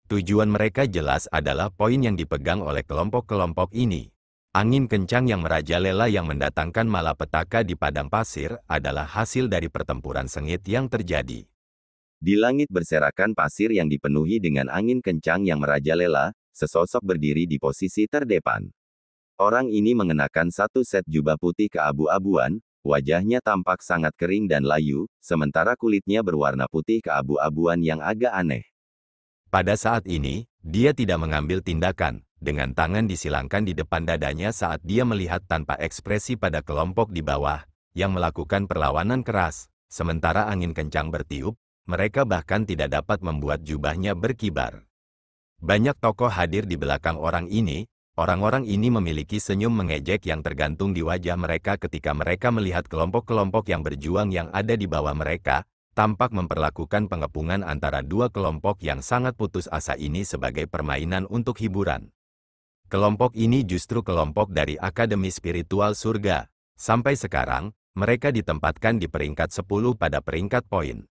Tujuan mereka jelas adalah poin yang dipegang oleh kelompok-kelompok ini. Angin kencang yang merajalela yang mendatangkan malapetaka di padang pasir adalah hasil dari pertempuran sengit yang terjadi. Di langit berserakan pasir yang dipenuhi dengan angin kencang yang merajalela, sesosok berdiri di posisi terdepan. Orang ini mengenakan satu set jubah putih keabu-abuan, Wajahnya tampak sangat kering dan layu, sementara kulitnya berwarna putih keabu-abuan yang agak aneh. Pada saat ini, dia tidak mengambil tindakan, dengan tangan disilangkan di depan dadanya saat dia melihat tanpa ekspresi pada kelompok di bawah, yang melakukan perlawanan keras. Sementara angin kencang bertiup, mereka bahkan tidak dapat membuat jubahnya berkibar. Banyak tokoh hadir di belakang orang ini. Orang-orang ini memiliki senyum mengejek yang tergantung di wajah mereka ketika mereka melihat kelompok-kelompok yang berjuang yang ada di bawah mereka, tampak memperlakukan pengepungan antara dua kelompok yang sangat putus asa ini sebagai permainan untuk hiburan. Kelompok ini justru kelompok dari Akademi Spiritual Surga. Sampai sekarang, mereka ditempatkan di peringkat 10 pada peringkat poin.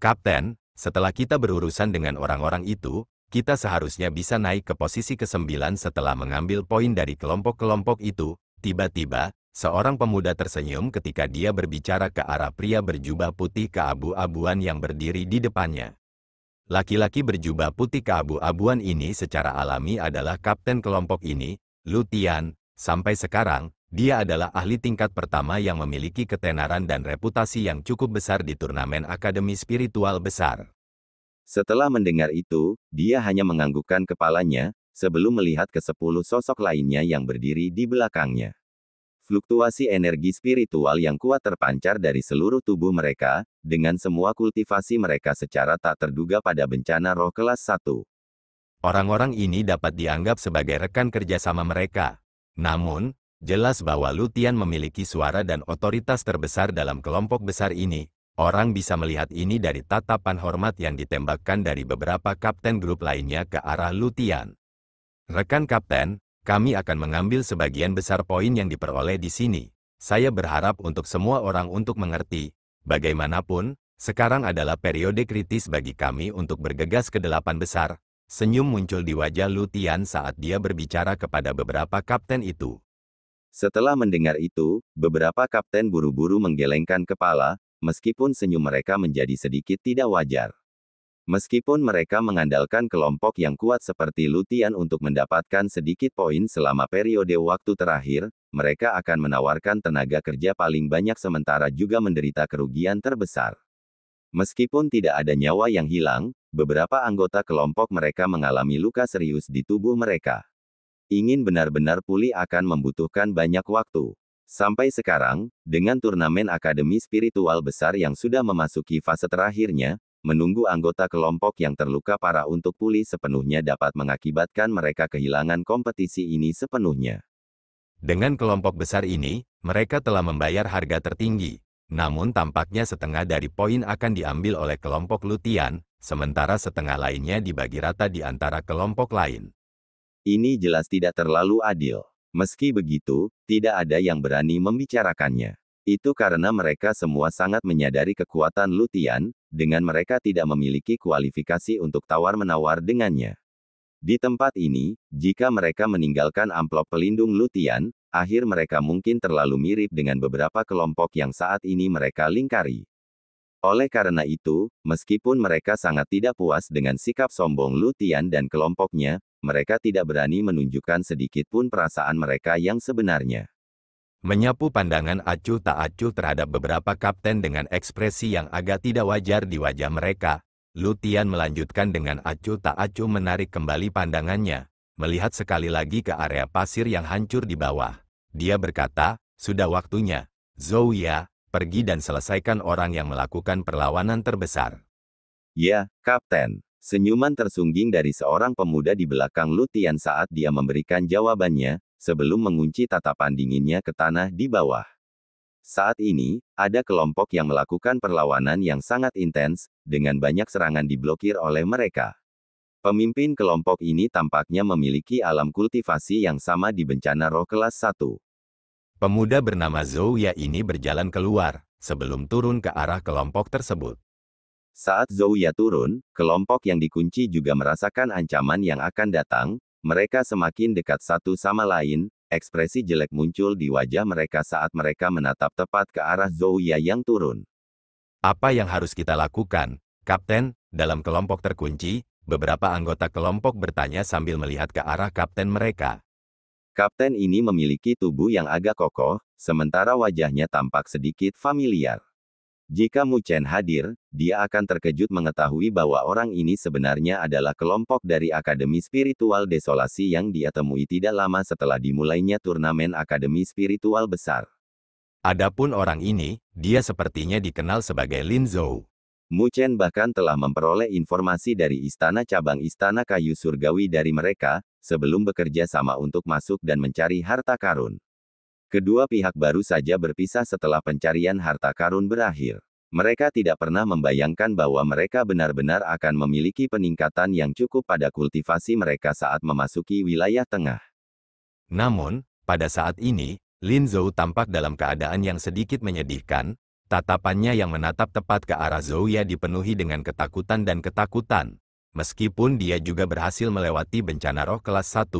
Kapten, setelah kita berurusan dengan orang-orang itu, kita seharusnya bisa naik ke posisi ke-9 setelah mengambil poin dari kelompok-kelompok itu. Tiba-tiba, seorang pemuda tersenyum ketika dia berbicara ke arah pria berjubah putih keabu-abuan yang berdiri di depannya. Laki-laki berjubah putih keabu-abuan ini secara alami adalah kapten kelompok ini, Lu Tian. Sampai sekarang, dia adalah ahli tingkat pertama yang memiliki ketenaran dan reputasi yang cukup besar di turnamen Akademi Spiritual Besar. Setelah mendengar itu, dia hanya menganggukkan kepalanya, sebelum melihat ke 10 sosok lainnya yang berdiri di belakangnya. Fluktuasi energi spiritual yang kuat terpancar dari seluruh tubuh mereka, dengan semua kultivasi mereka secara tak terduga pada bencana roh kelas 1. Orang-orang ini dapat dianggap sebagai rekan kerjasama mereka. Namun, jelas bahwa Lu Tian memiliki suara dan otoritas terbesar dalam kelompok besar ini. Orang bisa melihat ini dari tatapan hormat yang ditembakkan dari beberapa kapten grup lainnya ke arah Lu Tian. Rekan kapten, kami akan mengambil sebagian besar poin yang diperoleh di sini. Saya berharap untuk semua orang untuk mengerti, bagaimanapun, sekarang adalah periode kritis bagi kami untuk bergegas ke 8 besar. Senyum muncul di wajah Lu Tian saat dia berbicara kepada beberapa kapten itu. Setelah mendengar itu, beberapa kapten buru-buru menggelengkan kepala, meskipun senyum mereka menjadi sedikit tidak wajar. Meskipun mereka mengandalkan kelompok yang kuat seperti Lu Tian untuk mendapatkan sedikit poin selama periode waktu terakhir, mereka akan menawarkan tenaga kerja paling banyak sementara juga menderita kerugian terbesar. Meskipun tidak ada nyawa yang hilang, beberapa anggota kelompok mereka mengalami luka serius di tubuh mereka. Ingin benar-benar pulih akan membutuhkan banyak waktu. Sampai sekarang, dengan turnamen Akademi Spiritual Besar yang sudah memasuki fase terakhirnya, menunggu anggota kelompok yang terluka parah untuk pulih sepenuhnya dapat mengakibatkan mereka kehilangan kompetisi ini sepenuhnya. Dengan kelompok besar ini, mereka telah membayar harga tertinggi. Namun tampaknya setengah dari poin akan diambil oleh kelompok Lu Tian, sementara setengah lainnya dibagi rata di antara kelompok lain. Ini jelas tidak terlalu adil. Meski begitu, tidak ada yang berani membicarakannya. Itu karena mereka semua sangat menyadari kekuatan Lu Tian, dengan mereka tidak memiliki kualifikasi untuk tawar-menawar dengannya. Di tempat ini, jika mereka meninggalkan amplop pelindung Lu Tian, akhir mereka mungkin terlalu mirip dengan beberapa kelompok yang saat ini mereka lingkari. Oleh karena itu, meskipun mereka sangat tidak puas dengan sikap sombong Lu Tian dan kelompoknya, mereka tidak berani menunjukkan sedikit pun perasaan mereka yang sebenarnya. Menyapu pandangan acuh tak acuh terhadap beberapa kapten dengan ekspresi yang agak tidak wajar di wajah mereka, Lu Tian melanjutkan dengan acuh tak acuh menarik kembali pandangannya, melihat sekali lagi ke area pasir yang hancur di bawah. Dia berkata, sudah waktunya, Zhou Ya, pergi dan selesaikan orang yang melakukan perlawanan terbesar. Ya, Kapten. Senyuman tersungging dari seorang pemuda di belakang Lu Tian saat dia memberikan jawabannya, sebelum mengunci tatapan dinginnya ke tanah di bawah. Saat ini, ada kelompok yang melakukan perlawanan yang sangat intens, dengan banyak serangan diblokir oleh mereka. Pemimpin kelompok ini tampaknya memiliki alam kultivasi yang sama di bencana roh kelas 1. Pemuda bernama Zhou Ya ini berjalan keluar, sebelum turun ke arah kelompok tersebut. Saat Zhou Ya turun, kelompok yang dikunci juga merasakan ancaman yang akan datang, mereka semakin dekat satu sama lain, ekspresi jelek muncul di wajah mereka saat mereka menatap tepat ke arah Zhou Ya yang turun. Apa yang harus kita lakukan, Kapten? Dalam kelompok terkunci, beberapa anggota kelompok bertanya sambil melihat ke arah kapten mereka. Kapten ini memiliki tubuh yang agak kokoh, sementara wajahnya tampak sedikit familiar. Jika Mu Chen hadir, dia akan terkejut mengetahui bahwa orang ini sebenarnya adalah kelompok dari Akademi Spiritual Desolasi yang dia temui tidak lama setelah dimulainya turnamen Akademi Spiritual Besar. Adapun orang ini, dia sepertinya dikenal sebagai Lin Zhou. Mu Chen bahkan telah memperoleh informasi dari istana cabang Istana Kayu Surgawi dari mereka, sebelum bekerja sama untuk masuk dan mencari harta karun. Kedua pihak baru saja berpisah setelah pencarian harta karun berakhir. Mereka tidak pernah membayangkan bahwa mereka benar-benar akan memiliki peningkatan yang cukup pada kultivasi mereka saat memasuki wilayah tengah. Namun, pada saat ini, Lin Zhou tampak dalam keadaan yang sedikit menyedihkan. Tatapannya yang menatap tepat ke arah Zouya dipenuhi dengan ketakutan dan ketakutan. Meskipun dia juga berhasil melewati bencana roh kelas 1,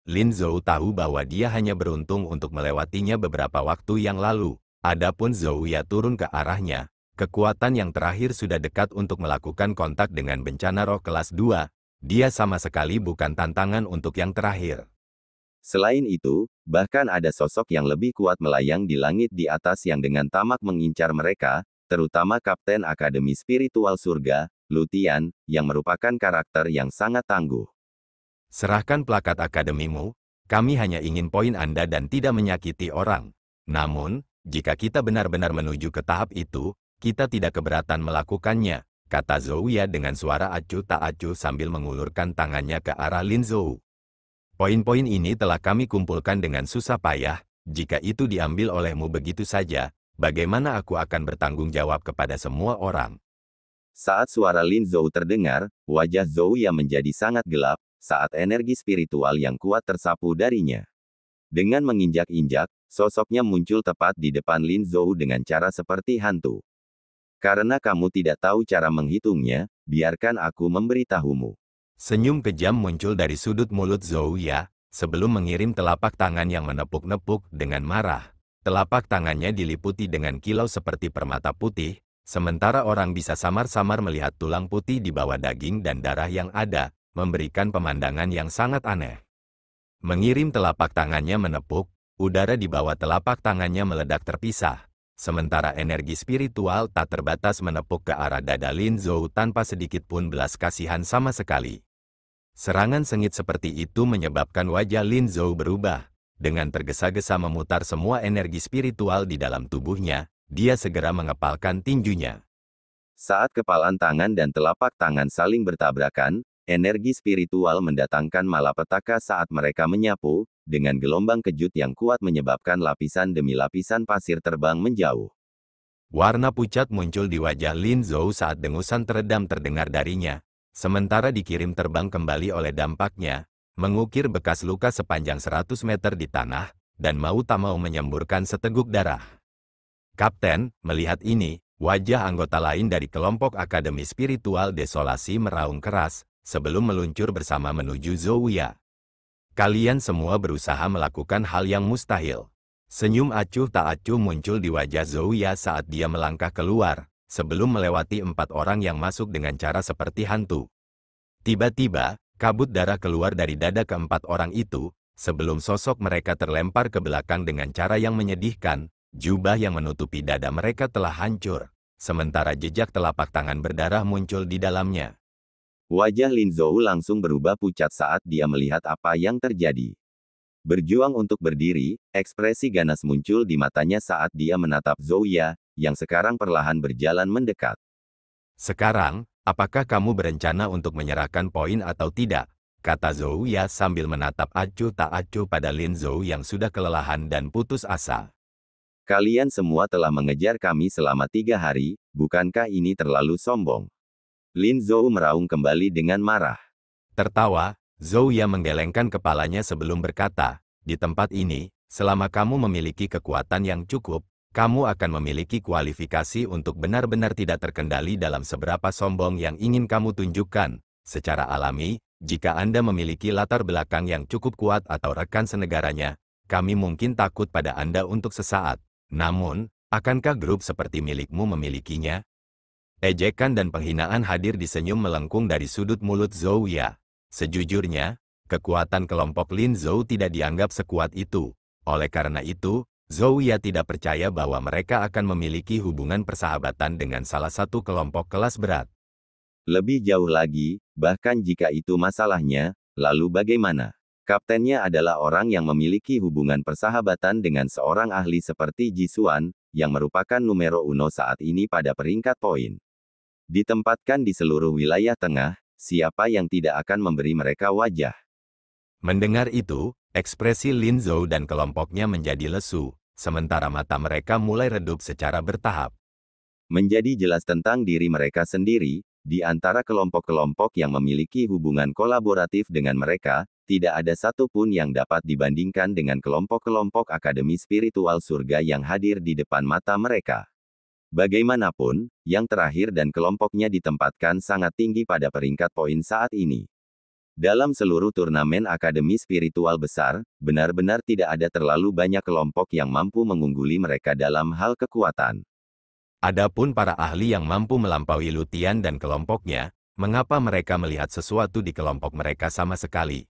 Lin Zhou tahu bahwa dia hanya beruntung untuk melewatinya beberapa waktu yang lalu. Adapun Zouya turun ke arahnya, kekuatan yang terakhir sudah dekat untuk melakukan kontak dengan bencana roh kelas 2. Dia sama sekali bukan tantangan untuk yang terakhir. Selain itu, bahkan ada sosok yang lebih kuat melayang di langit di atas yang dengan tamak mengincar mereka, terutama Kapten Akademi Spiritual Surga, Lu Tian, yang merupakan karakter yang sangat tangguh. Serahkan plakat akademimu, kami hanya ingin poin Anda dan tidak menyakiti orang. Namun, jika kita benar-benar menuju ke tahap itu, kita tidak keberatan melakukannya, kata Zouya dengan suara acuh tak acuh sambil mengulurkan tangannya ke arah Lin Zhou. Poin-poin ini telah kami kumpulkan dengan susah payah, jika itu diambil olehmu begitu saja, bagaimana aku akan bertanggung jawab kepada semua orang? Saat suara Lin Zhou terdengar, wajah Zouya menjadi sangat gelap, saat energi spiritual yang kuat tersapu darinya. Dengan menginjak-injak, sosoknya muncul tepat di depan Lin Zhou dengan cara seperti hantu. Karena kamu tidak tahu cara menghitungnya, biarkan aku memberitahumu. Senyum kejam muncul dari sudut mulut Zouya, sebelum mengirim telapak tangan yang menepuk-nepuk dengan marah. Telapak tangannya diliputi dengan kilau seperti permata putih, sementara orang bisa samar-samar melihat tulang putih di bawah daging dan darah yang ada, memberikan pemandangan yang sangat aneh. Mengirim telapak tangannya menepuk, udara di bawah telapak tangannya meledak terpisah, sementara energi spiritual tak terbatas menepuk ke arah dada Lin Zhou tanpa sedikit pun belas kasihan sama sekali. Serangan sengit seperti itu menyebabkan wajah Lin Zhou berubah. Dengan tergesa-gesa memutar semua energi spiritual di dalam tubuhnya, dia segera mengepalkan tinjunya. Saat kepalan tangan dan telapak tangan saling bertabrakan, energi spiritual mendatangkan malapetaka saat mereka menyapu, dengan gelombang kejut yang kuat menyebabkan lapisan demi lapisan pasir terbang menjauh. Warna pucat muncul di wajah Lin Zhou saat dengusan teredam terdengar darinya. Sementara dikirim terbang kembali oleh dampaknya, mengukir bekas luka sepanjang 100 meter di tanah, dan mau tak mau menyemburkan seteguk darah. Kapten, melihat ini, wajah anggota lain dari kelompok Akademi Spiritual Desolasi meraung keras, sebelum meluncur bersama menuju Zouya. Kalian semua berusaha melakukan hal yang mustahil. Senyum acuh tak acuh muncul di wajah Zouya saat dia melangkah keluar, sebelum melewati 4 orang yang masuk dengan cara seperti hantu. Tiba-tiba, kabut darah keluar dari dada keempat orang itu, sebelum sosok mereka terlempar ke belakang dengan cara yang menyedihkan, jubah yang menutupi dada mereka telah hancur, sementara jejak telapak tangan berdarah muncul di dalamnya. Wajah Lin Zhou langsung berubah pucat saat dia melihat apa yang terjadi. Berjuang untuk berdiri, ekspresi ganas muncul di matanya saat dia menatap Zouya, yang sekarang perlahan berjalan mendekat. Sekarang, apakah kamu berencana untuk menyerahkan poin atau tidak? Kata Zouya sambil menatap acuh tak acuh pada Lin Zhou yang sudah kelelahan dan putus asa. Kalian semua telah mengejar kami selama 3 hari, bukankah ini terlalu sombong? Lin Zhou meraung kembali dengan marah. Tertawa, Zouya menggelengkan kepalanya sebelum berkata, di tempat ini, selama kamu memiliki kekuatan yang cukup, kamu akan memiliki kualifikasi untuk benar-benar tidak terkendali dalam seberapa sombong yang ingin kamu tunjukkan. Secara alami, jika Anda memiliki latar belakang yang cukup kuat atau rekan senegaranya, kami mungkin takut pada Anda untuk sesaat. Namun, akankah grup seperti milikmu memilikinya? Ejekan dan penghinaan hadir di senyum melengkung dari sudut mulut Zouya. Sejujurnya, kekuatan kelompok Lin Zhou tidak dianggap sekuat itu. Oleh karena itu, Zhou Ya tidak percaya bahwa mereka akan memiliki hubungan persahabatan dengan salah satu kelompok kelas berat. Lebih jauh lagi, bahkan jika itu masalahnya, lalu bagaimana? Kaptennya adalah orang yang memiliki hubungan persahabatan dengan seorang ahli seperti Ji Xuan, yang merupakan numero uno saat ini pada peringkat poin. Ditempatkan di seluruh wilayah tengah, siapa yang tidak akan memberi mereka wajah? Mendengar itu, ekspresi Lin Zhou dan kelompoknya menjadi lesu, sementara mata mereka mulai redup secara bertahap. Menjadi jelas tentang diri mereka sendiri, di antara kelompok-kelompok yang memiliki hubungan kolaboratif dengan mereka, tidak ada satupun yang dapat dibandingkan dengan kelompok-kelompok Akademi Spiritual Surga yang hadir di depan mata mereka. Bagaimanapun, yang terakhir dan kelompoknya ditempatkan sangat tinggi pada peringkat poin saat ini. Dalam seluruh turnamen Akademi Spiritual besar, benar-benar tidak ada terlalu banyak kelompok yang mampu mengungguli mereka dalam hal kekuatan. Adapun para ahli yang mampu melampaui Lutian dan kelompoknya, mengapa mereka melihat sesuatu di kelompok mereka sama sekali?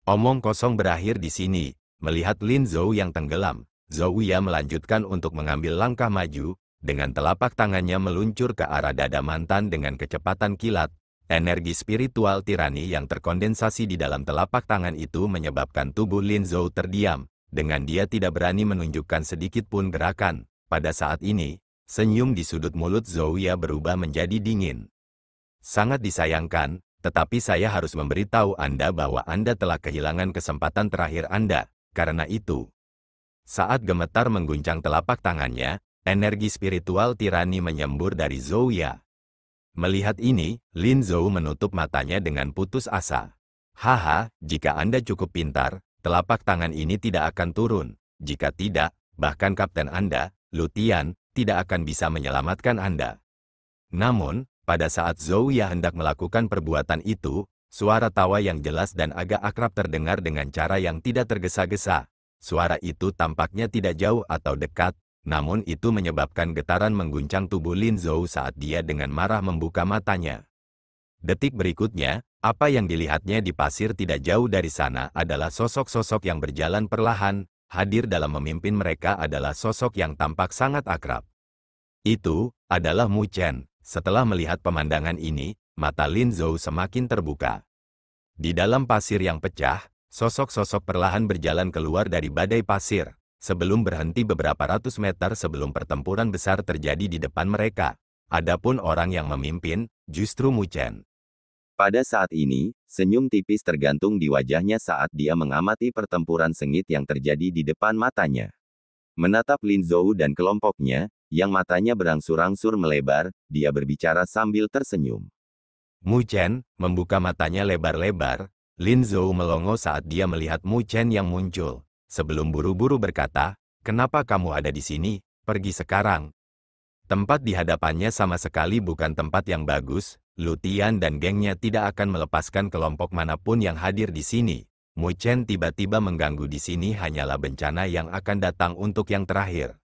Omong kosong berakhir di sini. Melihat Lin Zhou yang tenggelam, Zhou Ya melanjutkan untuk mengambil langkah maju, dengan telapak tangannya meluncur ke arah dada mantan dengan kecepatan kilat. Energi spiritual tirani yang terkondensasi di dalam telapak tangan itu menyebabkan tubuh Lin Zhou terdiam, dengan dia tidak berani menunjukkan sedikit pun gerakan. Pada saat ini, senyum di sudut mulut Zhou Ya berubah menjadi dingin. Sangat disayangkan, tetapi saya harus memberitahu Anda bahwa Anda telah kehilangan kesempatan terakhir Anda. Karena itu, saat gemetar mengguncang telapak tangannya, energi spiritual tirani menyembur dari Zhou Ya. Melihat ini, Lin Zhou menutup matanya dengan putus asa. Haha, jika Anda cukup pintar, telapak tangan ini tidak akan turun. Jika tidak, bahkan kapten Anda, Lutian, tidak akan bisa menyelamatkan Anda. Namun, pada saat Zhou Ya hendak melakukan perbuatan itu, suara tawa yang jelas dan agak akrab terdengar dengan cara yang tidak tergesa-gesa. Suara itu tampaknya tidak jauh atau dekat, namun itu menyebabkan getaran mengguncang tubuh Lin Zhou saat dia dengan marah membuka matanya. Detik berikutnya, apa yang dilihatnya di pasir tidak jauh dari sana adalah sosok-sosok yang berjalan perlahan. Hadir dalam memimpin mereka adalah sosok yang tampak sangat akrab. Itu adalah Mu Chen. Setelah melihat pemandangan ini, mata Lin Zhou semakin terbuka. Di dalam pasir yang pecah, sosok-sosok perlahan berjalan keluar dari badai pasir, sebelum berhenti beberapa ratus meter sebelum pertempuran besar terjadi di depan mereka. Adapun orang yang memimpin, justru Mu Chen. Pada saat ini, senyum tipis tergantung di wajahnya saat dia mengamati pertempuran sengit yang terjadi di depan matanya. Menatap Lin Zhou dan kelompoknya, yang matanya berangsur-angsur melebar, dia berbicara sambil tersenyum. Mu Chen membuka matanya lebar-lebar. Lin Zhou melongo saat dia melihat Mu Chen yang muncul. Sebelum buru-buru berkata, "Kenapa kamu ada di sini? Pergi sekarang." Tempat di hadapannya sama sekali bukan tempat yang bagus. Lutian dan gengnya tidak akan melepaskan kelompok manapun yang hadir di sini. Mu Chen tiba-tiba mengganggu di sini hanyalah bencana yang akan datang untuk yang terakhir.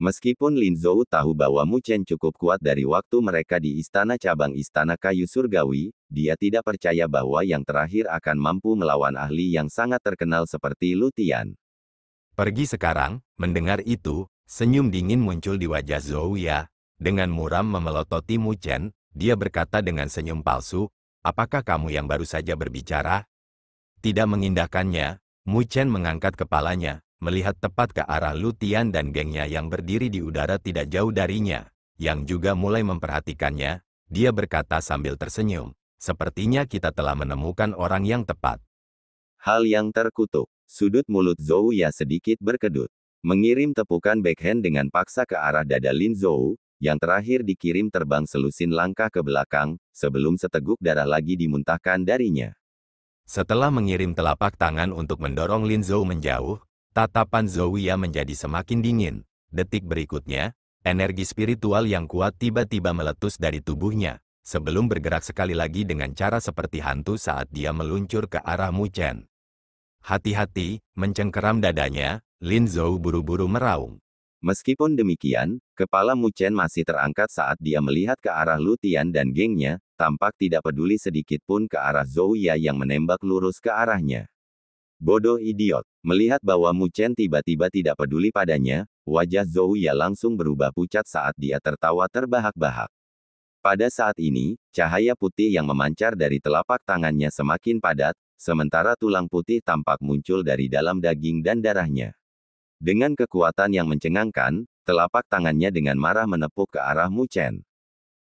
Meskipun Lin Zhou tahu bahwa Mu Chen cukup kuat dari waktu mereka di istana cabang Istana Kayu Surgawi, dia tidak percaya bahwa yang terakhir akan mampu melawan ahli yang sangat terkenal seperti Lutian. Pergi sekarang. Mendengar itu, senyum dingin muncul di wajah Zhou Ya. Dengan muram memelototi Mu Chen, dia berkata dengan senyum palsu, "Apakah kamu yang baru saja berbicara?" Tidak mengindahkannya, Mu Chen mengangkat kepalanya, melihat tepat ke arah Lutian dan gengnya yang berdiri di udara tidak jauh darinya, yang juga mulai memperhatikannya. Dia berkata sambil tersenyum, "Sepertinya kita telah menemukan orang yang tepat." Hal yang terkutuk. Sudut mulut Zhou Ya sedikit berkedut. Mengirim tepukan backhand dengan paksa ke arah dada Lin Zhou, yang terakhir dikirim terbang selusin langkah ke belakang, sebelum seteguk darah lagi dimuntahkan darinya. Setelah mengirim telapak tangan untuk mendorong Lin Zhou menjauh, tatapan Zhou Ya menjadi semakin dingin. Detik berikutnya, energi spiritual yang kuat tiba-tiba meletus dari tubuhnya, sebelum bergerak sekali lagi dengan cara seperti hantu saat dia meluncur ke arah Mu Chen. Hati-hati, mencengkeram dadanya, Lin Zhou buru-buru meraung. Meskipun demikian, kepala Mu Chen masih terangkat saat dia melihat ke arah Lu Tian dan gengnya, tampak tidak peduli sedikit pun ke arah Zhou Ya yang menembak lurus ke arahnya. Bodoh idiot. Melihat bahwa Mu Chen tiba-tiba tidak peduli padanya, wajah Zhou Ya langsung berubah pucat saat dia tertawa terbahak-bahak. Pada saat ini, cahaya putih yang memancar dari telapak tangannya semakin padat, sementara tulang putih tampak muncul dari dalam daging dan darahnya. Dengan kekuatan yang mencengangkan, telapak tangannya dengan marah menepuk ke arah Mu Chen.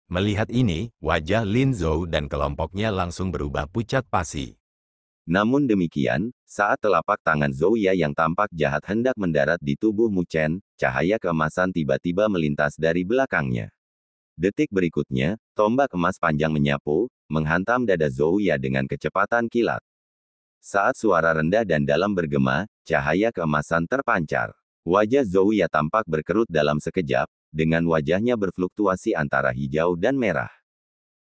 Melihat ini, wajah Lin Zhou dan kelompoknya langsung berubah pucat pasi. Namun demikian, saat telapak tangan Zhou Ya yang tampak jahat hendak mendarat di tubuh Mu Chen, cahaya keemasan tiba-tiba melintas dari belakangnya. Detik berikutnya, tombak emas panjang menyapu, menghantam dada Zhou Ya dengan kecepatan kilat. Saat suara rendah dan dalam bergema, cahaya keemasan terpancar. Wajah Zhou Ya tampak berkerut dalam sekejap, dengan wajahnya berfluktuasi antara hijau dan merah.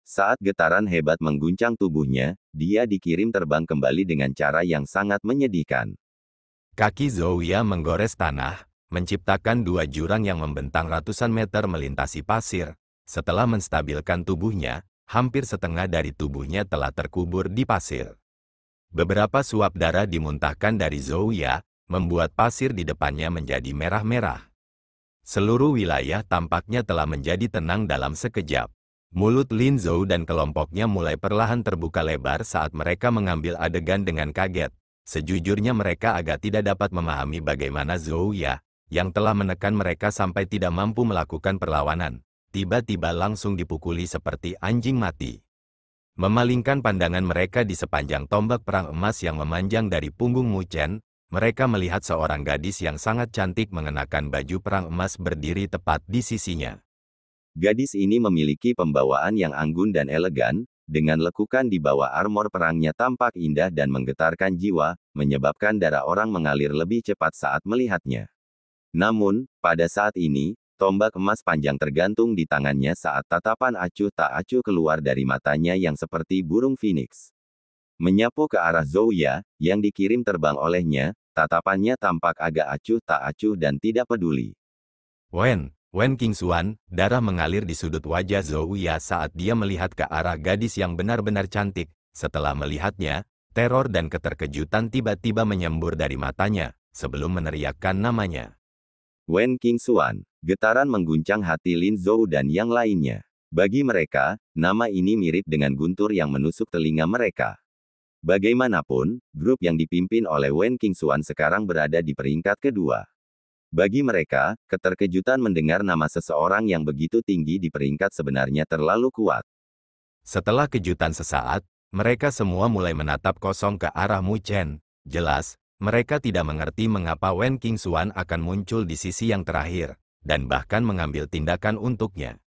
Saat getaran hebat mengguncang tubuhnya, dia dikirim terbang kembali dengan cara yang sangat menyedihkan. Kaki Zhou Ya menggores tanah, menciptakan dua jurang yang membentang ratusan meter melintasi pasir. Setelah menstabilkan tubuhnya, hampir setengah dari tubuhnya telah terkubur di pasir. Beberapa suap darah dimuntahkan dari Zhou Ya, membuat pasir di depannya menjadi merah-merah. Seluruh wilayah tampaknya telah menjadi tenang dalam sekejap. Mulut Lin Zhou dan kelompoknya mulai perlahan terbuka lebar saat mereka mengambil adegan dengan kaget. Sejujurnya mereka agak tidak dapat memahami bagaimana Zhou Ya, yang telah menekan mereka sampai tidak mampu melakukan perlawanan, tiba-tiba langsung dipukuli seperti anjing mati. Memalingkan pandangan mereka di sepanjang tombak perang emas yang memanjang dari punggung Mu Chen, mereka melihat seorang gadis yang sangat cantik mengenakan baju perang emas berdiri tepat di sisinya. Gadis ini memiliki pembawaan yang anggun dan elegan, dengan lekukan di bawah armor perangnya tampak indah dan menggetarkan jiwa, menyebabkan darah orang mengalir lebih cepat saat melihatnya. Namun, pada saat ini, tombak emas panjang tergantung di tangannya saat tatapan acuh tak acuh keluar dari matanya yang seperti burung phoenix. Menyapu ke arah Zhou Ya, yang dikirim terbang olehnya, tatapannya tampak agak acuh tak acuh dan tidak peduli. Wen Qingxuan, darah mengalir di sudut wajah Zhou Ya saat dia melihat ke arah gadis yang benar-benar cantik. Setelah melihatnya, teror dan keterkejutan tiba-tiba menyembur dari matanya, sebelum meneriakkan namanya. Wen Qingxuan. Getaran mengguncang hati Lin Zhou dan yang lainnya. Bagi mereka, nama ini mirip dengan guntur yang menusuk telinga mereka. Bagaimanapun, grup yang dipimpin oleh Wen Qingxuan sekarang berada di peringkat kedua. Bagi mereka, keterkejutan mendengar nama seseorang yang begitu tinggi di peringkat sebenarnya terlalu kuat. Setelah kejutan sesaat, mereka semua mulai menatap kosong ke arah Mu Chen. Jelas, mereka tidak mengerti mengapa Wen Qingxuan akan muncul di sisi yang terakhir, dan bahkan mengambil tindakan untuknya.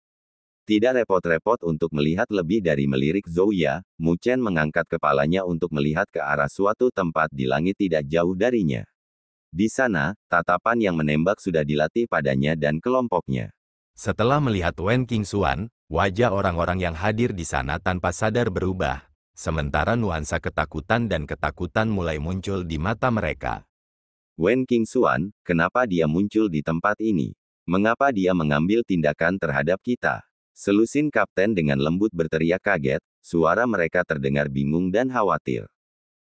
Tidak repot-repot untuk melihat lebih dari melirik Zhou Ya, Mu Chen mengangkat kepalanya untuk melihat ke arah suatu tempat di langit tidak jauh darinya. Di sana, tatapan yang menembak sudah dilatih padanya dan kelompoknya. Setelah melihat Wen Qingxuan, wajah orang-orang yang hadir di sana tanpa sadar berubah, sementara nuansa ketakutan dan ketakutan mulai muncul di mata mereka. Wen Qingxuan, kenapa dia muncul di tempat ini? Mengapa dia mengambil tindakan terhadap kita? Selusin kapten dengan lembut berteriak kaget, suara mereka terdengar bingung dan khawatir.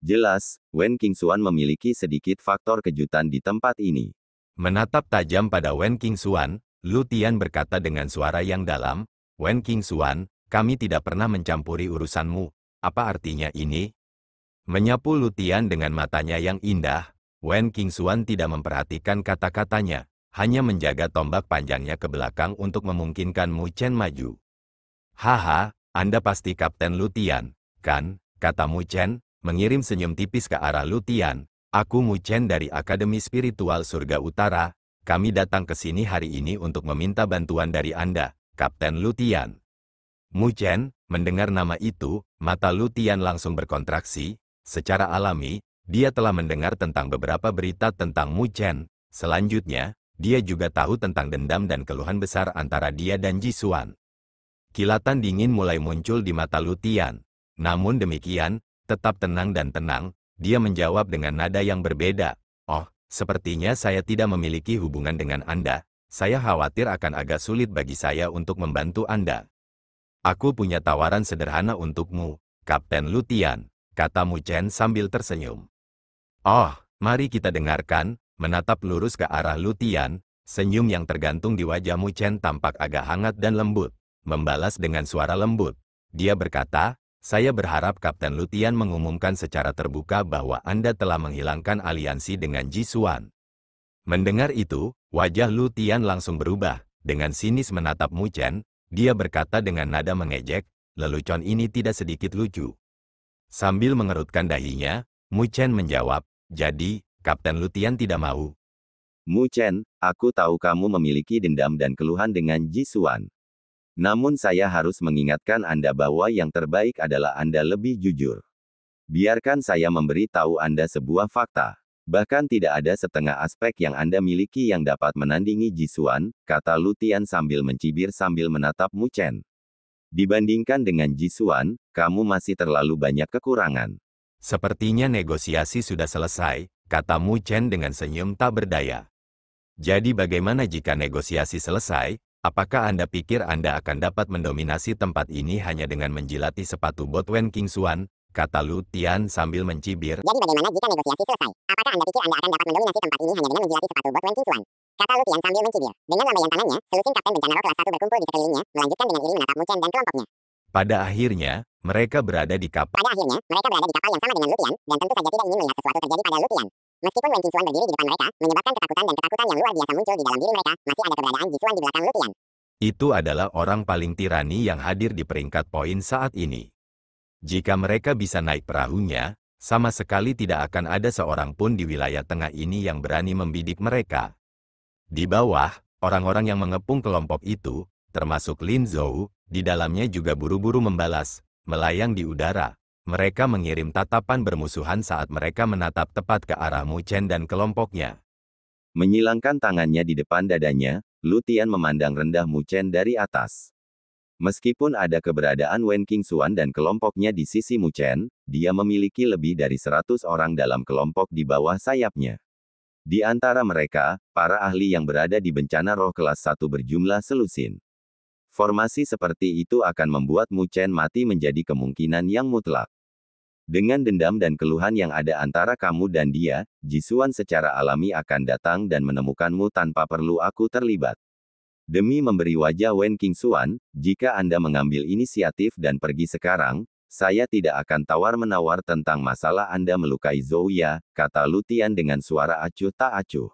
Jelas, Wen Qingxuan memiliki sedikit faktor kejutan di tempat ini. Menatap tajam pada Wen Qingxuan, Lu Tian berkata dengan suara yang dalam, "Wen Qingxuan, kami tidak pernah mencampuri urusanmu. Apa artinya ini?" Menyapu Lu Tian dengan matanya yang indah, Wen Qingxuan tidak memperhatikan kata-katanya, hanya menjaga tombak panjangnya ke belakang untuk memungkinkan Mu Chen maju. "Haha, Anda pasti Kapten Lu Tian, kan?" kata Mu Chen, mengirim senyum tipis ke arah Lu Tian. "Aku Mu Chen dari Akademi Spiritual Surga Utara. Kami datang ke sini hari ini untuk meminta bantuan dari Anda, Kapten Lu Tian." Mu Chen, mendengar nama itu, mata Lu Tian langsung berkontraksi. Secara alami, dia telah mendengar tentang beberapa berita tentang Mu Chen. Selanjutnya, dia juga tahu tentang dendam dan keluhan besar antara dia dan Jisuan. Kilatan dingin mulai muncul di mata Lu Tian. Namun demikian, tetap tenang dan tenang, dia menjawab dengan nada yang berbeda. "Oh, sepertinya saya tidak memiliki hubungan dengan Anda, saya khawatir akan agak sulit bagi saya untuk membantu Anda. Aku punya tawaran sederhana untukmu, Kapten Lutian, kata Mu Chen sambil tersenyum. Oh, mari kita dengarkan, menatap lurus ke arah Lutian, senyum yang tergantung di wajah Mu Chen tampak agak hangat dan lembut, membalas dengan suara lembut. Dia berkata, saya berharap Kapten Lutian mengumumkan secara terbuka bahwa Anda telah menghilangkan aliansi dengan Ji Xuan. Mendengar itu, wajah Lutian langsung berubah, dengan sinis menatap Mu Chen, dia berkata dengan nada mengejek, lelucon ini tidak sedikit lucu. Sambil mengerutkan dahinya, Mu Chen menjawab, jadi, Kapten Lutian tidak mau. Mu Chen, aku tahu kamu memiliki dendam dan keluhan dengan Ji Xuan. Namun saya harus mengingatkan Anda bahwa yang terbaik adalah Anda lebih jujur. Biarkan saya memberi tahu Anda sebuah fakta. Bahkan tidak ada setengah aspek yang Anda miliki yang dapat menandingi Ji Xuan, kata Lutian sambil mencibir sambil menatap Mu Chen. Dibandingkan dengan Ji Xuan, kamu masih terlalu banyak kekurangan. Sepertinya negosiasi sudah selesai, kata Mu Chen dengan senyum tak berdaya. Jadi bagaimana jika negosiasi selesai? Apakah Anda pikir Anda akan dapat mendominasi tempat ini hanya dengan menjilati sepatu bot Wen Qingxuan? Kata Lutian sambil mencibir. Jadi bagaimana jika negosiasi selesai? Apakah Anda pikir Anda akan dapat mendominasi tempat ini hanya dengan menjilati sepatu bot Wen Qingxuan? Kata Lutian sambil mencibir. Dengan lambaian tangannya, selusin Kapten Bencana Roh kelas 1 berkumpul di sekelilingnya, melanjutkan dengan iri menatap Mu Chen dan kelompoknya. Pada akhirnya, mereka berada di kapal. Pada akhirnya, mereka berada di kapal yang sama dengan Lutian, dan tentu saja tidak ingin melihat sesuatu terjadi pada Lutian. Meskipun Wen Qingxuan berdiri di depan mereka, menyebabkan ketakutan dan ketakutan yang luar biasa muncul di dalam diri mereka, masih ada keberadaan Ji Xuan di belakang Lutian. Itu adalah orang paling tirani yang hadir di peringkat poin saat ini. Jika mereka bisa naik perahunya, sama sekali tidak akan ada seorang pun di wilayah tengah ini yang berani membidik mereka. Di bawah, orang-orang yang mengepung kelompok itu, termasuk Lin Zhou, di dalamnya juga buru-buru membalas, melayang di udara. Mereka mengirim tatapan bermusuhan saat mereka menatap tepat ke arah Mu Chen dan kelompoknya. Menyilangkan tangannya di depan dadanya, Lutian memandang rendah Mu Chen dari atas. Meskipun ada keberadaan Wen Qingxuan dan kelompoknya di sisi Mu Chen, dia memiliki lebih dari 100 orang dalam kelompok di bawah sayapnya. Di antara mereka, para ahli yang berada di bencana roh kelas 1 berjumlah selusin. Formasi seperti itu akan membuat Mu Chen mati menjadi kemungkinan yang mutlak. Dengan dendam dan keluhan yang ada antara kamu dan dia, Ji Xuan secara alami akan datang dan menemukanmu tanpa perlu aku terlibat. Demi memberi wajah Wen Qingxuan, jika Anda mengambil inisiatif dan pergi sekarang, saya tidak akan tawar-menawar tentang masalah Anda melukai Zhou Ya, kata Lutian dengan suara acuh tak acuh.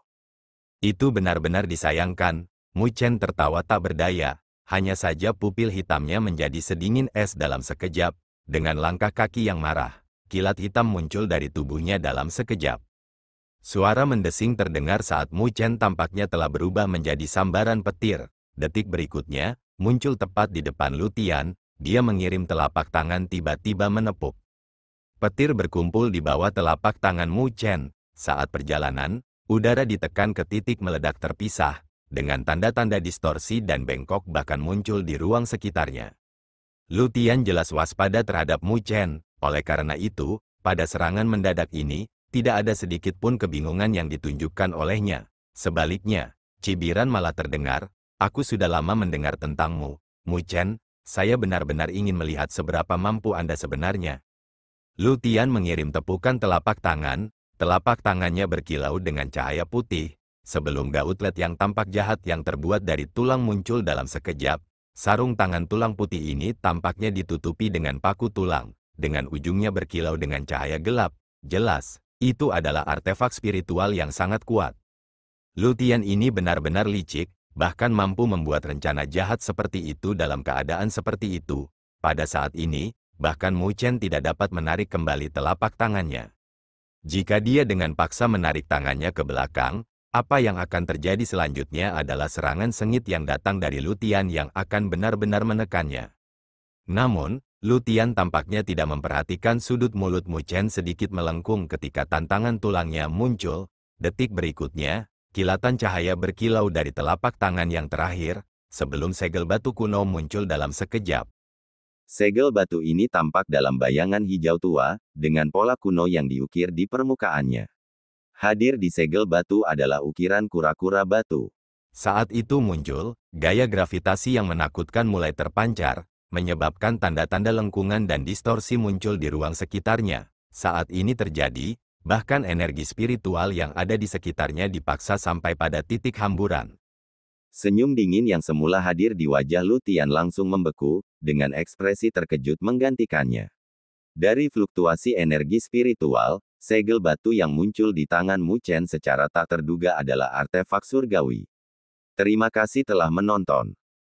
Itu benar-benar disayangkan, Mu Chen tertawa tak berdaya, hanya saja pupil hitamnya menjadi sedingin es dalam sekejap, dengan langkah kaki yang marah, kilat hitam muncul dari tubuhnya dalam sekejap. Suara mendesing terdengar saat Mu Chen tampaknya telah berubah menjadi sambaran petir. Detik berikutnya, muncul tepat di depan Lutian, dia mengirim telapak tangan tiba-tiba menepuk. Petir berkumpul di bawah telapak tangan Mu Chen. Saat perjalanan, udara ditekan ke titik meledak terpisah, dengan tanda-tanda distorsi dan bengkok bahkan muncul di ruang sekitarnya. Lutian jelas waspada terhadap Mu Chen, oleh karena itu, pada serangan mendadak ini, tidak ada sedikit pun kebingungan yang ditunjukkan olehnya. Sebaliknya, cibiran malah terdengar, aku sudah lama mendengar tentangmu, Mu Chen, saya benar-benar ingin melihat seberapa mampu Anda sebenarnya. Lutian mengirim tepukan telapak tangannya berkilau dengan cahaya putih, sebelum gautlet yang tampak jahat yang terbuat dari tulang muncul dalam sekejap, sarung tangan tulang putih ini tampaknya ditutupi dengan paku tulang, dengan ujungnya berkilau dengan cahaya gelap, jelas. Itu adalah artefak spiritual yang sangat kuat. Lutian ini benar-benar licik, bahkan mampu membuat rencana jahat seperti itu dalam keadaan seperti itu. Pada saat ini, bahkan Mu Chen tidak dapat menarik kembali telapak tangannya. Jika dia dengan paksa menarik tangannya ke belakang, apa yang akan terjadi selanjutnya adalah serangan sengit yang datang dari Lutian yang akan benar-benar menekannya. Namun, Lutian tampaknya tidak memperhatikan sudut mulut Mu Chen sedikit melengkung ketika tantangan tulangnya muncul. Detik berikutnya, kilatan cahaya berkilau dari telapak tangan yang terakhir, sebelum segel batu kuno muncul dalam sekejap. Segel batu ini tampak dalam bayangan hijau tua, dengan pola kuno yang diukir di permukaannya. Hadir di segel batu adalah ukiran kura-kura batu. Saat itu muncul, gaya gravitasi yang menakutkan mulai terpancar, menyebabkan tanda-tanda lengkungan dan distorsi muncul di ruang sekitarnya. Saat ini terjadi, bahkan energi spiritual yang ada di sekitarnya dipaksa sampai pada titik hamburan. Senyum dingin yang semula hadir di wajah Lu Tian langsung membeku, dengan ekspresi terkejut menggantikannya. Dari fluktuasi energi spiritual, segel batu yang muncul di tangan Mu Chen secara tak terduga adalah artefak surgawi. Terima kasih telah menonton.